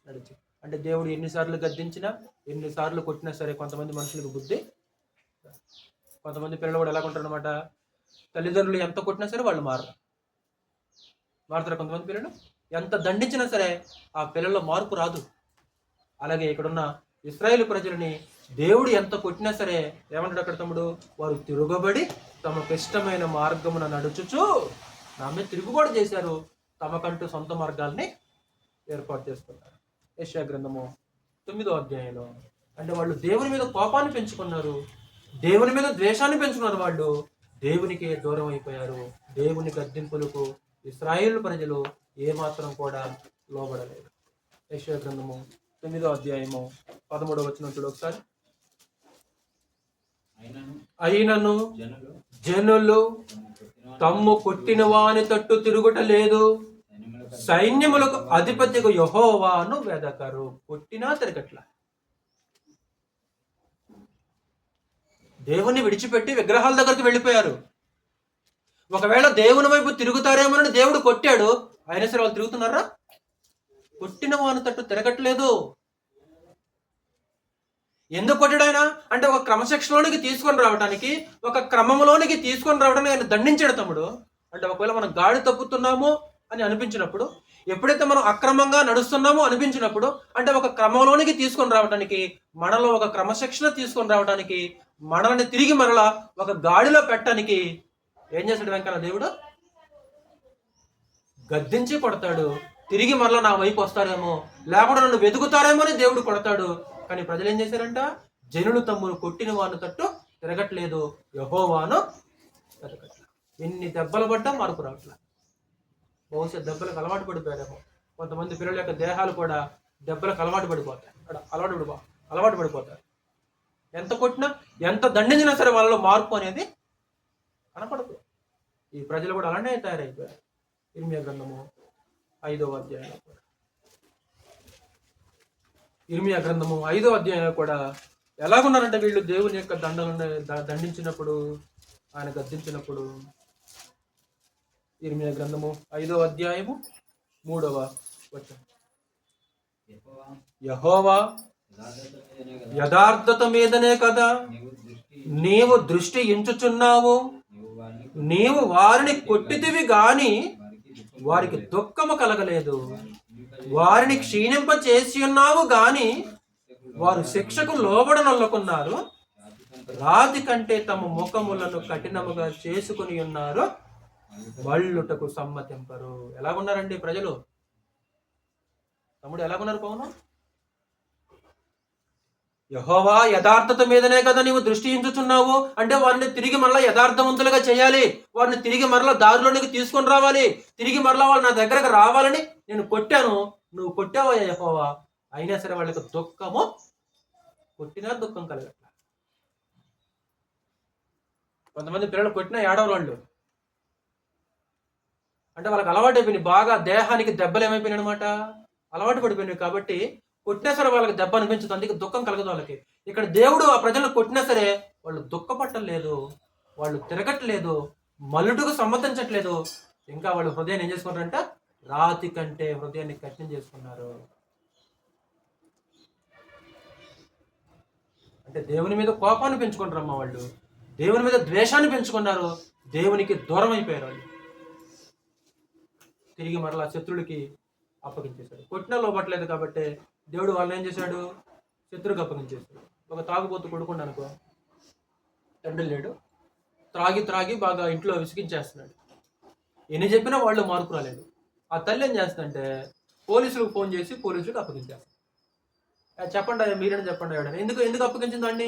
నడిచి. అంటే దేవుడు ఎన్నిసార్లు గద్దించినా, ఎన్నిసార్లు కొట్టినా సరే కొంతమంది మనుషులకు బుద్ధి. కొంతమంది పిల్లలు కూడా ఎలా ఉంటారు అనమాట, తల్లిదండ్రులు ఎంత కొట్టినా సరే వాళ్ళు మారుతారు. కొంతమంది పిల్లలు ఎంత దండించినా సరే ఆ పిల్లల్లో మార్పు రాదు. అలాగే ఇక్కడున్న ఇశ్రాయేలు ప్రజలని దేవుడు ఎంత కొట్టినా సరే ఏమంటాడు అక్కడ తమ్ముడు? వారు తిరగబడి తమకు ఇష్టమైన మార్గమున నడుచుచు నా మీద తిరుగుబాటు చేశారు, తమకంటూ సొంత మార్గాల్ని ఏర్పాటు చేసుకున్నారు. యెషయా గ్రంథము 9వ అధ్యాయంలో. అంటే వాళ్ళు దేవుని మీద కోపాన్ని పెంచుకున్నారు, దేవుని మీద ద్వేషాన్ని పెంచుకున్నారు. వాళ్ళు దేవునికి దూరం అయిపోయారు. దేవుని గద్దింపులకు ఇశ్రాయేలు ప్రజలు ఏమాత్రం కూడా లోబడలేదు. యెషయా గ్రంథము 9వ అధ్యాయము 13వ వచనం చూడు ఒకసారి. అయినను జనులు తమ్ము కొట్టిన వాని తట్టు తిరుగుట లేదు, సైన్యములకు అధిపతిగా యెహోవాను వెదకరు. కొట్టినా తిరగట్లా. దేవుని విడిచిపెట్టి విగ్రహాల దగ్గరికి వెళ్ళిపోయారు. ఒకవేళ దేవుని వైపు తిరుగుతారేమోనని దేవుడు కొట్టాడు, అయినా సరే వాళ్ళు తిరుగుతున్నారా? కొట్టిన వాని తట్టు తిరగట్లేదు. ఎందుకు కొట్టాడైనా అంటే ఒక క్రమశిక్షణలోనికి తీసుకొని రావడానికి, ఒక క్రమంలోనికి తీసుకొని రావడానికి ఆయన దండించాడు తమ్ముడు. అంటే ఒకవేళ మనం గాడి తప్పుతున్నాము అని అనిపించినప్పుడు, ఎప్పుడైతే మనం అక్రమంగా నడుస్తున్నామో అనిపించినప్పుడు, అంటే ఒక క్రమంలోనికి తీసుకొని రావడానికి, మనలో ఒక క్రమశిక్షణ తీసుకొని రావడానికి, మనల్ని తిరిగి మరలా ఒక గాడిలో పెట్టడానికి ఏం చేశాడు వెంకన్న దేవుడు? గద్దించి కొడతాడు. తిరిగి మరలా నా వైపు వస్తారేమో, లేకుండా నన్ను వెతుకుతారేమో అని దేవుడు కొడతాడు. కానీ ప్రజలు ఏం చేశారంట? జనులు తమ్మును కొట్టిన వాను తట్టు తిరగట్లేదు, యెహోవాను వెతకట్లేదు. ఎన్ని దెబ్బలు పడ్డా మార్పు రావట్లేదు. బహుశా దెబ్బలకు అలవాటు పడిపోయారేమో. కొంతమంది పిల్లల యొక్క దేహాలు కూడా దెబ్బలకు అలవాటు పడిపోతాయి, అలవాటు పడిపోతారు. ఎంత కొట్టినా, ఎంత దండించినా సరే వాళ్ళలో మార్పు అనేది కనపడదు. ఈ ప్రజలు కూడా అలానే తయారైపోయారు. ఇర్మియా గ్రంథము 5వ అధ్యాయంలో కూడా, ఇర్మియా గ్రంథము 5వ అధ్యాయంలో కూడా ఎలాగున్నారంటే వీళ్ళు దేవుని యొక్క దండలను దండించినప్పుడు, ఆయన గద్దించినప్పుడు. ఇర్మియా గ్రంథము 5వ అధ్యాయము 3వ వచనం. యెహోవా యథార్థత మీదనే కదా నీవు దృష్టి ఎంచుచున్నావు, నీవు వారిని కొట్టితివి గాని వారికి దుఃఖము కలగలేదు, వారిని క్షీణింప చేసి ఉన్నావు గాని వారు శిక్షకు లోబడనొల్లకున్నారు, రాతి కంటే తమ ముఖములను కఠినముగా చేసుకుని ఉన్నారు, వళ్ళుటకు సమ్మతింపరు. ఎలాగున్నారండి ప్రజలు? తమ్ముడు ఎలాగున్నారు పౌను? యెహోవా యథార్థత మీదనే కదా నీవు దృష్టి ఉంచుచున్నావు అంటే వారిని తిరిగి మరలా యథార్థవంతులుగా చేయాలి, వారిని తిరిగి మరలా దారిలోనికి తీసుకొని రావాలి, తిరిగి మరలా వాళ్ళు నా దగ్గరకు రావాలని నేను కొట్టాను. నువ్వు కొట్టావా యెహోవా? అయినా సరే వాళ్ళకి దుఃఖము, కొట్టినా దుఃఖం కలగట్ల. కొంతమంది పిల్లలు కొట్టినా ఏడవలు వాళ్ళు. అంటే వాళ్ళకి అలవాటు అయిపోయింది, బాగా దేహానికి దెబ్బలు ఏమైపోయినాయి అనమాట, అలవాటు పడిపోయినాయి. కాబట్టి కొట్టినా సరే వాళ్ళకి దెబ్బ అనిపించదు, అందుకే దుఃఖం కలగదు వాళ్ళకి. ఇక్కడ దేవుడు ఆ ప్రజలను కొట్టినా సరే వాళ్ళు దుఃఖపట్టలేదు, వాళ్ళు తిరగట్లేదు, మల్లుడుకు సమ్మతించట్లేదు. ఇంకా వాళ్ళు హృదయాన్ని ఏం చేసుకున్నారంట? రాతి కంటే హృదయాన్ని కఠినం చేసుకున్నారు. అంటే దేవుని మీద కోపాన్ని పెంచుకుంటారమ్మా వాళ్ళు, దేవుని మీద ద్వేషాన్ని పెంచుకున్నారు, దేవునికి దూరం అయిపోయారు వాళ్ళు. తిరిగి మరలా శత్రుడికి అప్పగించేశాడు. కొట్టినా లోపట్లేదు కాబట్టి దేవుడు వాళ్ళని ఏం చేశాడు? శత్రువుకి అప్పగించేశాడు. ఒక తాగుబోతు కొడుకుండా అనుకో, తండ్రి లేడు, త్రాగి త్రాగి బాగా ఇంట్లో విసిగించేస్తున్నాడు. ఎన్ని చెప్పినా వాళ్ళు మార్పు రాలేదు. ఆ తల్లి ఏం చేస్తుందంటే పోలీసులకు ఫోన్ చేసి పోలీసులకు అప్పగించేస్తారు. చెప్పండి మీరేనా చెప్పండి ఎవడని. ఎందుకు అప్పగించిందండి?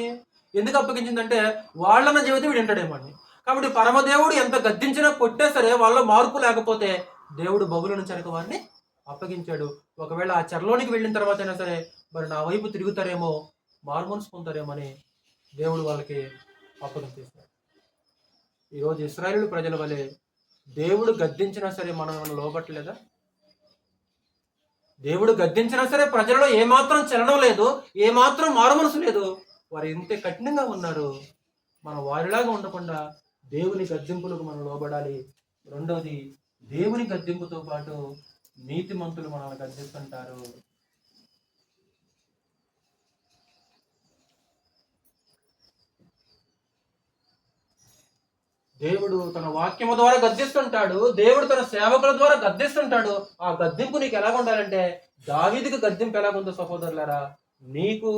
ఎందుకు అప్పగించిందంటే వాళ్ళన్న చెబితే వీడు వింటాడేమో అని. కాబట్టి పరమదేవుడు ఎంత గద్దించినా కొట్టే సరే వాళ్ళ మార్పు లేకపోతే దేవుడు బబులోను చెరకు వారిని అప్పగించాడు. ఒకవేళ ఆ చెరలోనికి వెళ్ళిన తర్వాత అయినా సరే మరి నా వైపు తిరుగుతారేమో, మార్మోన్స్ పొందుతారేమో అని దేవుడు వాళ్ళకి అప్పగించేశాడు. ఈరోజు ఇశ్రాయేలు ప్రజల వలె దేవుడు గద్దించినా సరే మనం లోబట్టలేదా? దేవుడు గద్దించినా సరే ప్రజలలో ఏమాత్రం చలనం లేదు, ఏమాత్రం మారుమనసు లేదు. వారు ఇంతే కఠినంగా ఉన్నారు. మనం వారిలాగా ఉండకుండా దేవుని గద్దింపులకు మనం లోబడాలి. రెండవది, దేవుని గద్దింపుతో పాటు నీతిమంతులు మనల్ని గద్దిస్తుంటారు. దేవుడు తన వాక్యము ద్వారా గద్దిస్తుంటాడు, దేవుడు తన సేవకుల ద్వారా గద్దిస్తుంటాడు. ఆ గద్దింపు నీకు ఎలాగ ఉండాలంటే దావీదుకు గద్దింపు ఎలాగుందో సహోదరులారా, నీకు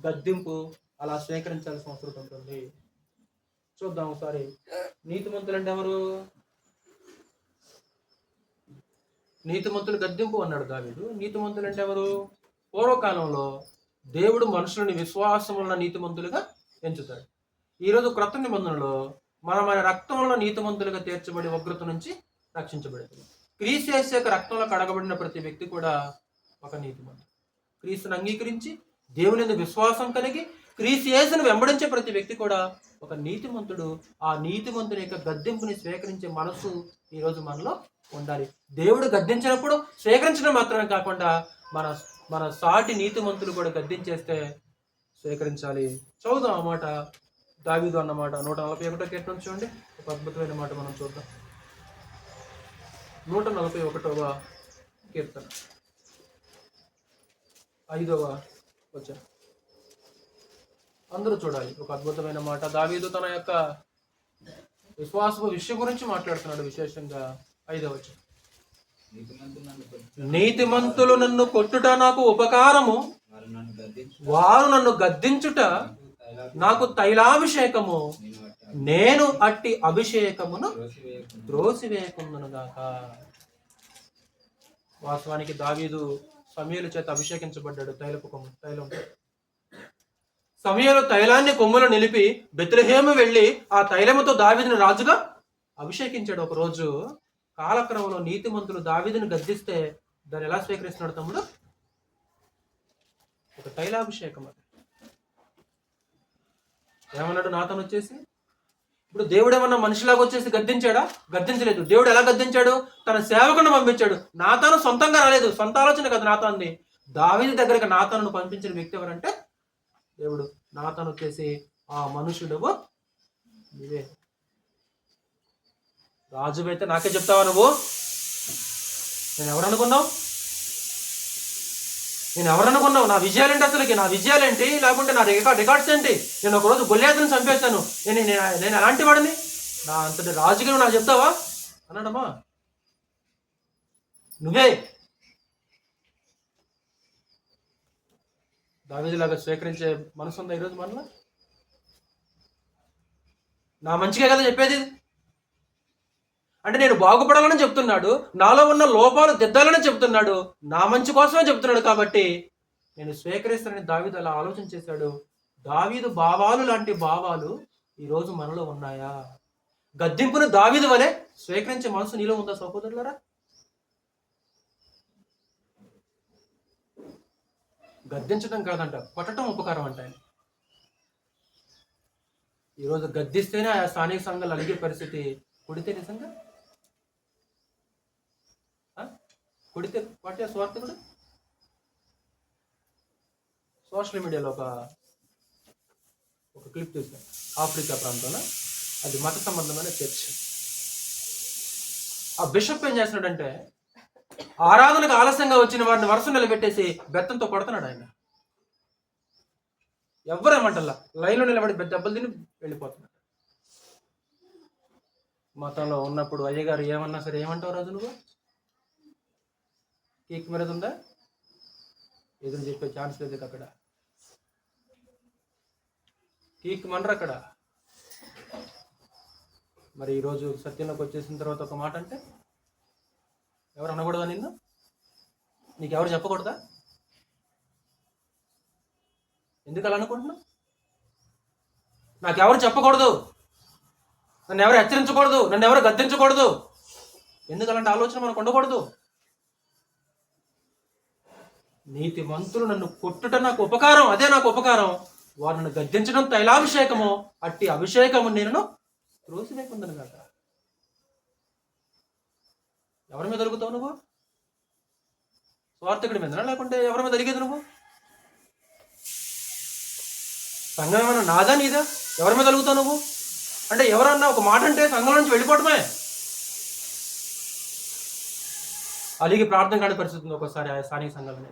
గద్దింపు అలా స్వీకరించాల్సిన అవసరం ఉంటుంది. చూద్దాం ఒకసారి. నీతిమంతులు అంటే ఎవరు? నీతిమంతులు గద్దింపు అన్నాడు దావీదు. నీతిమంతులు అంటే ఎవరు? పూర్వకాలంలో దేవుడు మనుషులని విశ్వాసమున్న నీతిమంతులుగా ఎంచుతాడు. ఈరోజు క్రొత్త నిబంధనలో మనం ఆయన రక్తంలో నీతిమంతులుగా తీర్చబడి ఉగ్రత నుంచి రక్షించబడింది. క్రీస్తు యేసు యొక్క రక్తంలో కడగబడిన ప్రతి వ్యక్తి కూడా ఒక నీతిమంతుడు. క్రీస్తుని అంగీకరించి దేవుని యందు విశ్వాసం కలిగి క్రీస్తు యేసును వెంబడించే ప్రతి వ్యక్తి కూడా ఒక నీతిమంతుడు. ఆ నీతిమంతుని యొక్క గద్దింపుని స్వీకరించే మనసు ఈరోజు మనలో ఉండాలి. దేవుడు గద్దించినప్పుడు స్వీకరించడం మాత్రమే కాకుండా మన సాటి నీతిమంతులు కూడా గద్దించేస్తే స్వీకరించాలి. చదువుదాం ఆ మాట. దావీదు అన్నమాట 141 కీర్తన చూడండి. ఒక అద్భుతమైన మాట మనం చూద్దాం. 141వ కీర్తన 5వ వచనం. అందరూ చూడాలి. ఒక అద్భుతమైన మాట. దావీదు తన యొక్క విశ్వాసపు విషయం గురించి మాట్లాడుతున్నాడు. విశేషంగా 5వ వచనం. నీతిమంతులు నన్ను కొట్టుట నాకు ఉపకారము, వారు నన్ను గద్దించుట నాకు తైలాభిషేకము, నేను అట్టి అభిషేకమును త్రోసివేయకుందునుగాక. వాస్తవానికి దావీదు సమూయేలు చేత అభిషేకించబడ్డాడు. తైలం సమూయేలు తైలాన్ని కొమ్ములో నిలిపి బెత్లెహేము వెళ్ళి ఆ తైలముతో దావీదుని రాజుగా అభిషేకించాడు. ఒక రోజు కాలక్రమంలో నీతిమంతులు దావీదుని గద్దిస్తే దాన్ని ఎలా స్వీకరిస్తున్నాడు తమ్ముడు? ఒక తైలాభిషేకం. అది ఏమన్నాడు నాతాను వచ్చేసి? ఇప్పుడు దేవుడు ఏమన్నా మనిషిలాగా వచ్చేసి గద్దించాడా? గద్దించలేదు. దేవుడు ఎలా గద్దించాడు? తన సేవకుని పంపించాడు. నాతాను సొంతంగా రాలేదు, సొంత ఆలోచన కదా నాతాన్ని. దావీదు దగ్గరికి నాతాను పంపించిన వ్యక్తి ఎవరంటే దేవుడు. నాతాను వచ్చేసి ఆ మనుషుడు నీవే, రాజు అయితే నాకే చెప్తావా నువ్వు? నేను ఎవరనుకున్నావు? నా విజయాలేంటి? అసలుకి నా విజయాలేంటి? లేకుంటే నా రికార్డ్స్ ఏంటి? నేను ఒకరోజు గొల్లియాతుని చంపేస్తాను, నేను ఎలాంటి వాడిని? నా అంతటి రాజుగా నాకు చెప్తావా అన్నాడమ్మా. నువ్వే దావీదులాగా స్వీకరించే మనసు ఉందా ఈరోజు మనలో? నా మంచిగా కదా చెప్పేది. అంటే నేను బాగుపడాలని చెప్తున్నాడు, నాలో ఉన్న లోపాలు దిద్దాలని చెప్తున్నాడు, నా మంచి కోసమే చెప్తున్నాడు. కాబట్టి నేను స్వీకరిస్తానని దావీదు అలా ఆలోచన చేశాడు. దావీదు భావాలు లాంటి భావాలు ఈరోజు మనలో ఉన్నాయా? గద్దింపును దావీదు వలె స్వీకరించే మనసు నీలో ఉందా సహోదరులారా? గద్దించడం కాదంట, కొట్టడం ఉపకారం అంట. ఈరోజు గద్దిస్తేనే ఆ స్థానిక సంఘాలు అలిగే పరిస్థితి. కొడితే నిజంగా కొడితే వాటి స్వార్థ కూడా. సోషల్ మీడియాలో ఒక క్లిప్ చూసాను. ఆఫ్రికా ప్రాంతంలో అది మత సంబంధమైన చర్చ్. ఆ బిషప్ ఏం చేస్తున్నాడంటే ఆరాధనకు ఆలస్యంగా వచ్చిన వారిని వరుస నిలబెట్టేసి బెత్తంతో కొడుతున్నాడు ఆయన. ఎవరేమంటల్లా, లైన్లో నిలబడి దెబ్బలు తిని వెళ్ళిపోతున్నారు. మతంలో ఉన్నప్పుడు అయ్యగారు ఏమన్నా సరే ఏమంటావు రాజు నువ్వు? కేక్ మీద ఉందా? ఎదురు చెప్పే ఛాన్స్ లేదు అక్కడ. కేక్ మనరు అక్కడ. మరి ఈరోజు సత్యంలోకి వచ్చేసిన తర్వాత ఒక మాట అంటే ఎవరు అనకూడదా? నిన్ను నీకెవరు చెప్పకూడదా? ఎందుకు అలా అనుకుంటున్నావు? నాకెవరు చెప్పకూడదు, నన్ను ఎవరు హెచ్చరించకూడదు, నన్ను ఎవరు గద్దించకూడదు, ఎందుకు అలాంటి ఆలోచన మనకు ఉండకూడదు? నీతి మంతులు నన్ను కొట్టుట నాకు ఉపకారం, అదే నాకు ఉపకారం. వారు నన్ను గద్దించడం తైలాభిషేకము, అట్టి అభిషేకము నేను త్రోసివేకుందను కాక. ఎవరి మీద దొరుకుతావు నువ్వు? స్వార్థకుడి మీద, లేకుంటే ఎవరి మీద జరిగేది నువ్వు? సంఘం ఏమైనా నాదా నీదా? ఎవరి మీద దొరుకుతావు నువ్వు? అంటే ఎవరన్నా ఒక మాట అంటే సంఘం నుంచి వెళ్ళిపోవటమే. అలిగి ప్రార్థన కాని పరిస్థితి ఉంది ఒకసారి ఆ స్థానిక సంఘాలని.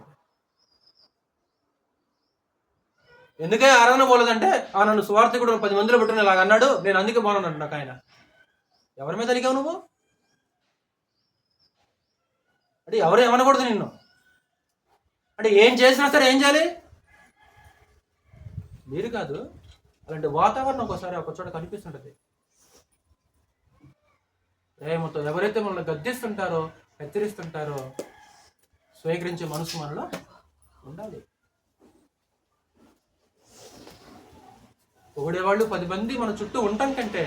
ఎందుకే ఆరాధన పోలేదంటే నన్ను సువార్థకుడు 10 మందిలో పెట్టుకుని ఇలాగ అన్నాడు, నేను అందుకే పోనన్నాడు నాకు ఆయన. ఎవరి మీద అలిగావు నువ్వు? అంటే ఎవరు ఏమనకూడదు నిన్ను. అంటే ఏం చేసినా సరే ఏం చేయాలి? మీరు కాదు, అలాంటి వాతావరణం ఒకసారి ఒక చోట కనిపిస్తుంటది. ప్రేమతో ఎవరైతే మనల్ని గద్దిస్తుంటారో, హెచ్చరిస్తుంటారో, స్వీకరించే మనసు మనలో ఉండాలి. పొగిడేవాళ్ళు 10 మంది మన చుట్టూ ఉండటం కంటే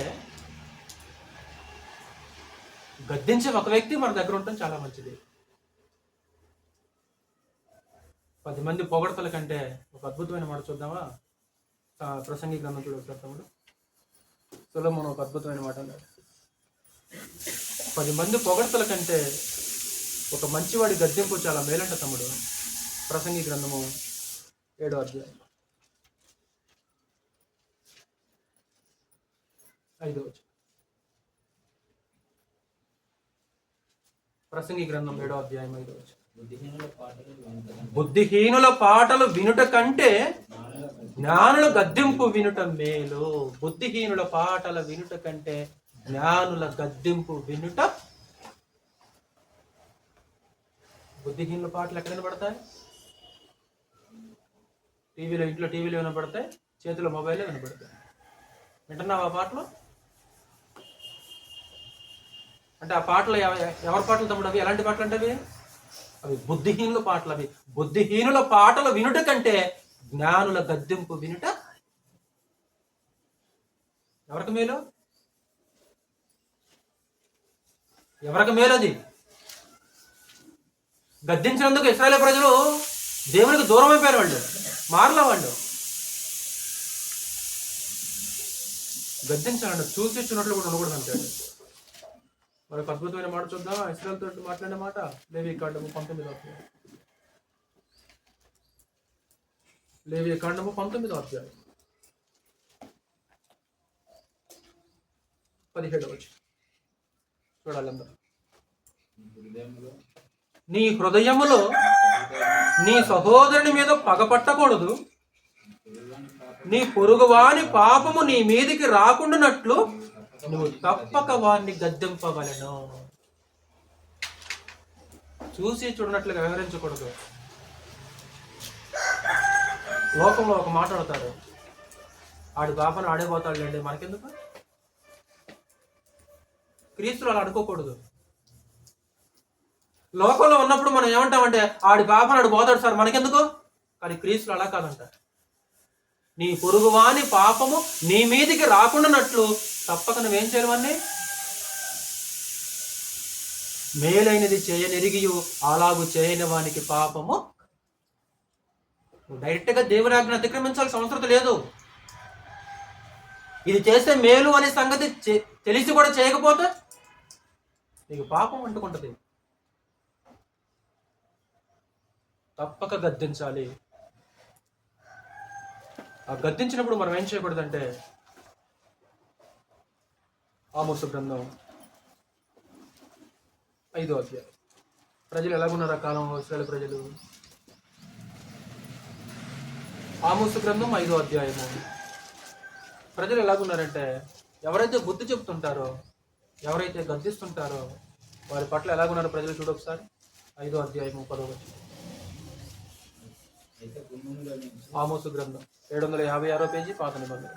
గద్దించే ఒక వ్యక్తి మన దగ్గర ఉండటం చాలా మంచిది. 10 మంది పొగడతల కంటే ఒక అద్భుతమైన మాట చూద్దామా? ప్రసంగి గ్రంథం చూడొచ్చు తమ్ముడు. సొలొమోను ఒక అద్భుతమైన మాట అన్నాడు. 10 మంది పొగడతల కంటే ఒక మంచివాడి గద్దింపు చాలా మేలంట తమ్ముడు. ప్రసంగి గ్రంథము 7వ అధ్యాయం 5వ వచనం. ప్రసంగి గ్రంథం 7వ అధ్యాయం 5వ వచనం. బుద్ధిహీనుల పాటలు వినుట కంటే జ్ఞానుల గద్దింపు వినుట మేలు. బుద్ధిహీనుల పాటల వినుట కంటే జ్ఞానుల గద్దింపు వినుట. బుద్ధిహీనుల పాటలు ఎక్కడ వినపడతాయి? ఇంట్లో టీవీలో వినపడతాయి, చేతిలో మొబైల్లో వినపడతాయి. వింటున్నావు ఆ పాటలు? అంటే ఆ పాటలు ఎవరి పాటలు తమ్ముడు? అవి ఎలాంటి పాటలు అంటే అవి బుద్ధిహీనుల పాటలు. అవి బుద్ధిహీనుల పాటలు వినుట కంటే జ్ఞానుల గద్దింపు వినుట ఎవరికి మేలు? ఎవరికి మేలు? అది గద్దించినందుకు ఇశ్రాయేలు ప్రజలు దేవునికి దూరం అయిపోయారు. వాళ్ళు మారల. వాళ్ళు గద్దించాలండి, చూసి చూసినట్లు కూడా ఉండకూడదు అంటాడు. మరొక అద్భుతమైన మాట చూద్దాం. ఇశ్రాయేలు తోటి మాట్లాడిన మాట లేవికాండము 19వ అధ్యాయం. లేవికాండము 19వ అధ్యాయం 17వ వచనం చూడాలి అందరూ. నీ హృదయములో నీ సహోదరుని మీద పగపట్టకూడదు, నీ పొరుగువాని పాపము నీ మీదికి రాకుండానట్లు నువ్వు తప్పక వారిని గద్దెంపవలెను. చూసి చూడనట్లుగా వ్యవహరించకూడదు. లోకంలో ఒక మాట ఆడతారు, ఆడి పాపను ఆడేపోతాడులేండి, మనకెందుకు? క్రీస్తులు అలా అనుకోకూడదు. లోకంలో ఉన్నప్పుడు మనం ఏమంటామంటే ఆడి పాపను ఆడు పోతాడు సార్, మనకెందుకు? కానీ క్రీస్తులు అలా కాదంట. నీ పొరుగువాని పాపము నీ మీదికి రాకుండానట్లు తప్పక నువ్వేం చేయవన్నీ? మేలైనది చేయనెరిగియు అలాగు చేయని వానికి పాపము. డైరెక్ట్గా దేవుని ఆజ్ఞను అతిక్రమించాల్సిన అవసరం లేదు. ఇది చేస్తే మేలు అనే సంగతి తెలిసి కూడా చేయకపోతే నీకు పాపం అంటుకుంటుంది. తప్పక గద్దించాలి. ఆ గద్దించినప్పుడు మనం ఏం చేయకూడదంటే, ఆమోసు గ్రంథం 5వ అధ్యాయం. ప్రజలు ఎలాగున్నారు ఆ కాలంలో? ఇశ్రాయేలు ప్రజలు ఆమోసు గ్రంథం 5వ అధ్యాయము. ప్రజలు ఎలాగున్నారంటే, ఎవరైతే బుద్ధి చెప్తుంటారో, ఎవరైతే గద్దిస్తుంటారో వారి పట్ల ఎలాగున్నారో ప్రజలు చూడొకసారి. 5వ అధ్యాయము 10వ వచనం. ఆమోసు గ్రంథం 756 పేజీ, పాత నిబంధన.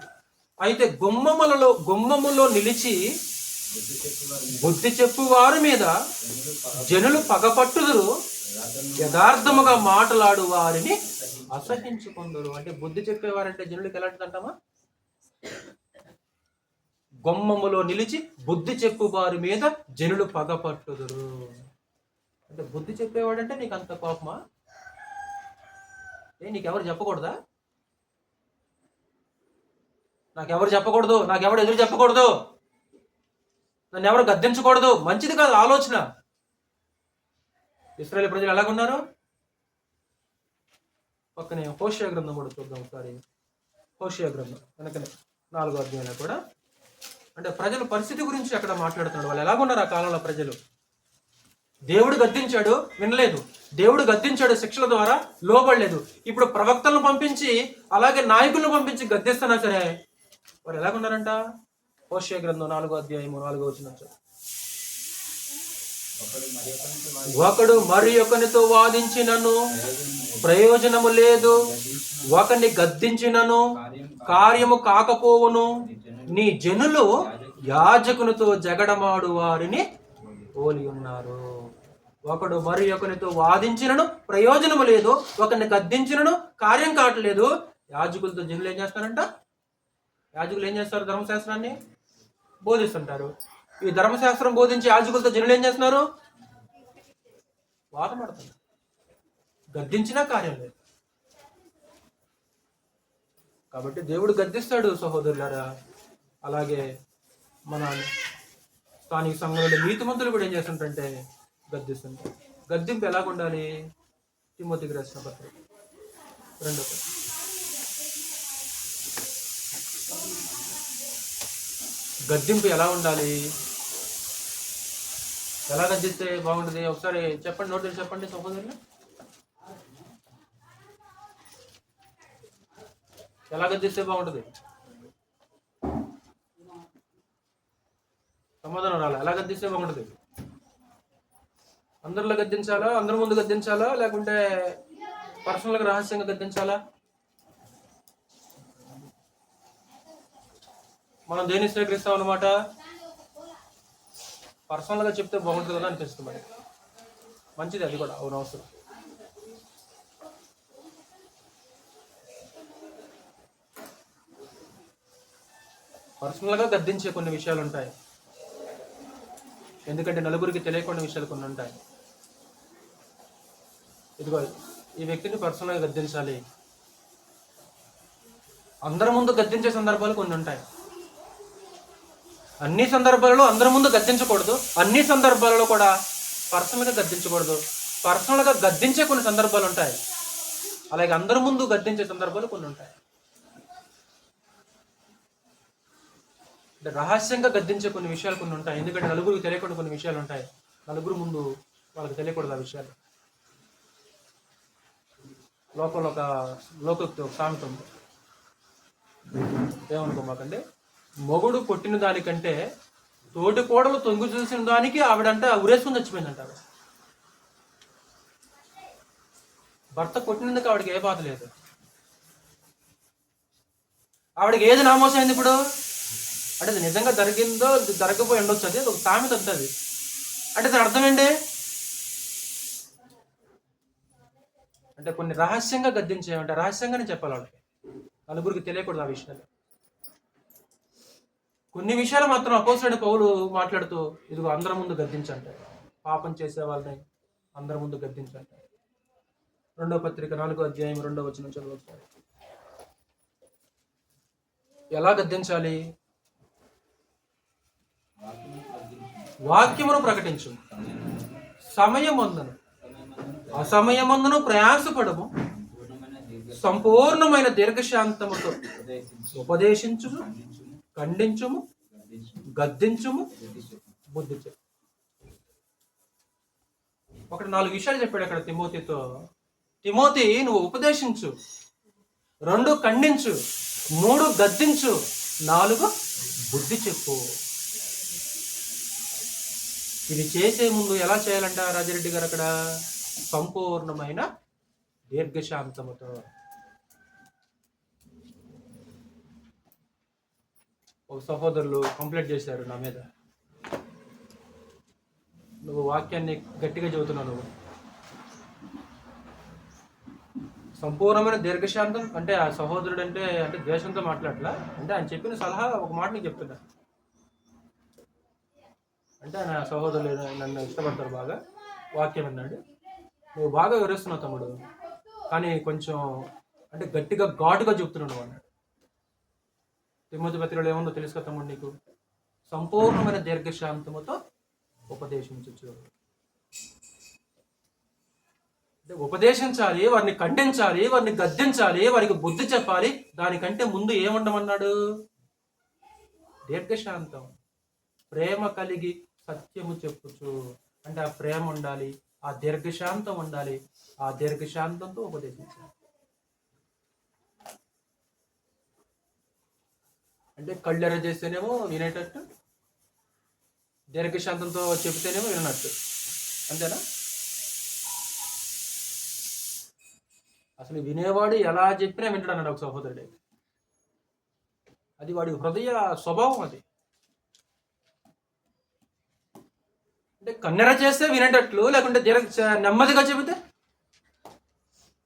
అయితే గుమ్మములో నిలిచి బుద్ధి చెప్పు వారి మీద జనులు పగపట్టుదురు, యథార్థముగా మాట్లాడు వారిని అసహించుకుందరు. అంటే బుద్ధి చెప్పేవారంటే జనులకు ఎలాంటిదంటామా? గుమ్మములో నిలిచి బుద్ధి చెప్పు వారి మీద జనులు పగపట్టుదురు. అంటే బుద్ధి చెప్పేవాడంటే నీకు అంత కోపమా? నీకెవరు చెప్పకూడదా? నాకెవరు చెప్పకూడదు, నాకెవరు ఎదురు చెప్పకూడదు, నన్ను ఎవరు గద్దించకూడదు, మంచిది కాదు ఆలోచన. ఇశ్రాయేలు ప్రజలు ఎలాగున్నారు? పక్కనే హోషేయ గ్రంథం కూడా చూద్దాం ఒకసారి. హోషేయ గ్రంథం వెనకనే 4వ అధ్యాయంలో కూడా అంటే ప్రజల పరిస్థితి గురించి అక్కడ మాట్లాడుతున్నాడు. వాళ్ళు ఎలాగున్నారు ఆ కాలంలో ప్రజలు? దేవుడు గద్దించాడు, వినలేదు. దేవుడు గద్దించాడు, శిక్షల ద్వారా లోబడలేదు. ఇప్పుడు ప్రవక్తలను పంపించి అలాగే నాయకులను పంపించి గద్దిస్తున్నా సరే వారు ఎలాగున్నారంట? హోషేయ గ్రంథం 4వ అధ్యాయము 4వ వచనం. ఒకడు మరి ఒకనితో వాదించినను ప్రయోజనము లేదు, ఒకని గద్దించినను కార్యము కాకపోవును. నీ జనులు యాజకునితో జగడమాడు వారిని పోలి ఉన్నారు. ఒకడు మరి ఒకనితో వాదించినను ప్రయోజనము లేదు, ఒకరిని గద్దించినను కార్యం కావట్లేదు. యాజకులతో జనులు ఏం చేస్తారంట? యాజకులు ఏం చేస్తారు? ధర్మశాస్త్రాన్ని బోధిస్తుంటారు. ఈ ధర్మశాస్త్రం బోధించి యాజకులతో జనులు ఏం చేస్తున్నారు? వాదమాడుతున్నారు. గద్దించినా కార్యం లేదు. కాబట్టి దేవుడు గద్దిస్తాడు సహోదరులారా. అలాగే మన స్థానిక సంఘంలో నీతిమంతులు కూడా ఏం చేస్తుంటారంటే గద్దిస్తుంటారు. గద్దింపు ఎలాగుండాలి? తిమోతికి రాసిన పత్రిక 2వ గద్దింపు ఎలా ఉండాలి? ఎలా గద్దిస్తే బాగుంటుంది? ఒకసారి చెప్పండి, నోట్ చేసి చెప్పండి సహోదరులు. ఎలా గద్దిస్తే బాగుంటుంది? సమాధానం రాలే. ఎలా గద్దిస్తే బాగుంటుంది? అందరిలో గద్దించాలా? అందరి ముందు గద్దించాలా? లేకుంటే పర్సనల్గా రహస్యంగా గద్దించాలా? మనం దేన్ని స్వీకరిస్తాం అన్నమాట? పర్సనల్గా చెప్తే బాగుంటుంది కదా అనిపిస్తుంది మరి. మంచిది, అది కూడా అవును, అవసరం. పర్సనల్గా గద్దించే కొన్ని విషయాలు ఉంటాయి. ఎందుకంటే నలుగురికి తెలియకుండా విషయాలు కొన్ని ఉంటాయి. ఇదిగో ఈ వ్యక్తిని పర్సనల్గా గద్దించాలి. అందరి ముందు గద్దించే సందర్భాలు కొన్ని ఉంటాయి. అన్ని సందర్భాలలో అందరి ముందు గద్దించకూడదు, అన్ని సందర్భాలలో కూడా పర్సనల్గా గద్దించకూడదు. పర్సనల్గా గద్దించే కొన్ని సందర్భాలు ఉంటాయి, అలాగే అందరి ముందు గద్దించే సందర్భాలు కొన్ని ఉంటాయి. అంటే రహస్యంగా గద్దించే కొన్ని విషయాలు కొన్ని ఉంటాయి. ఎందుకంటే నలుగురికి తెలియకుండా కొన్ని విషయాలు ఉంటాయి. నలుగురు ముందు వాళ్ళకి తెలియకూడదు ఆ విషయాలు. లోకంలో లోకతో సామెత ఉంది, ఏమనుకోమాకండి. మొగుడు కొట్టిన దానికంటే తోటి కోడలు తొంగి చూసిన దానికి ఆవిడంటే ఉరేసుకుని చచ్చిపోయిందంటారు. భర్త కొట్టినందుకు ఆవిడకి ఏ బాధ లేదు. ఆవిడకి ఏది నామోసమైంది ఇప్పుడు అంటే అది నిజంగా జరిగిందో జరగకపోయి ఉండొచ్చు. అది ఒక సామెత ఉంటుంది. అంటే దాని అర్థం ఏంటి అంటే కొన్ని రహస్యంగా గద్దించేయమంటే రహస్యంగానే చెప్పాలి వాళ్ళకి, నలుగురికి తెలియకూడదు ఆ విషయాలు. కొన్ని విషయాలు మాత్రం అపోస్తలుడైన పౌలు మాట్లాడుతూ ఇదిగో అందరి ముందు గద్దించంటారు. పాపం చేసే వాళ్ళని అందరి ముందు గద్దించంటారు. 2వ పత్రిక 4వ అధ్యాయం 2వ వచనం చదవచ్చు. ఎలా గద్దించాలి? వాక్యమును ప్రకటించు, సమయమందును అసమయమందును ప్రయాసపడము, సంపూర్ణమైన దీర్ఘశాంతముతో ఉపదేశించుము, ఖండించుము, గద్దించుము, బుద్ధి చెప్పు. ఒకటి 4 విషయాలు చెప్పాడు అక్కడ తిమోతితో. తిమోతి, నువ్వు ఉపదేశించు, 2 ఖండించు, 3 గద్దించు, 4 బుద్ధి చెప్పు. ఇది చేసే ముందు ఎలా చేయాలంట రాజిరెడ్డి గారు అక్కడ? సంపూర్ణమైన దీర్ఘశాంతముతో. ఒక సహోదరులు కంప్లైంట్ చేశారు నా మీద, నువ్వు వాక్యాన్ని గట్టిగా చెబుతున్నావు, నువ్వు సంపూర్ణమైన దీర్ఘశాంతం అంటే ఆ సహోదరుడు అంటే ద్వేషంతో మాట్లాడలా, అంటే ఆయన చెప్పిన సలహా ఒక మాట నీకు చెప్తున్నా. అంటే నా సహోదరులు నన్ను ఇష్టపడతారు బాగా, వాక్యం అన్నాడు, నువ్వు బాగా వివరిస్తున్నావు తమ్ముడు, కానీ కొంచెం అంటే గట్టిగా ఘాటుగా చెప్తున్నావు అన్నాడు. తిమోతి పత్రికలో ఏముందో తెలుసు కదా తమ్ముడు నీకు? సంపూర్ణమైన దీర్ఘశాంతముతో ఉపదేశించచ్చు. అంటే ఉపదేశించాలి, వారిని ఖండించాలి, వారిని గద్దించాలి, వారికి బుద్ధి చెప్పాలి. దానికంటే ముందు ఏముండమన్నాడు? దీర్ఘశాంతం, ప్రేమ కలిగి సత్యము చెప్పుచు. అంటే ఆ ప్రేమ ఉండాలి, ఆ దీర్ఘశాంతం ఉండాలి, ఆ దీర్ఘశాంతంతో ఉపదేశించాలి. అంటే కళ్ళెర చేస్తేనేమో వినేటట్టు, దీర్ఘశాంతంతో చెబితేనేమో వినట్టు, అంతేనా? అసలు వినేవాడు ఎలా చెప్పినా వింటాడు అన్నాడు ఒక సహోదరుడు. అది వాడి హృదయ స్వభావం. అది అంటే కన్నెర చేస్తే వినేటట్లు, లేకుంటే నెమ్మదిగా చెబితే.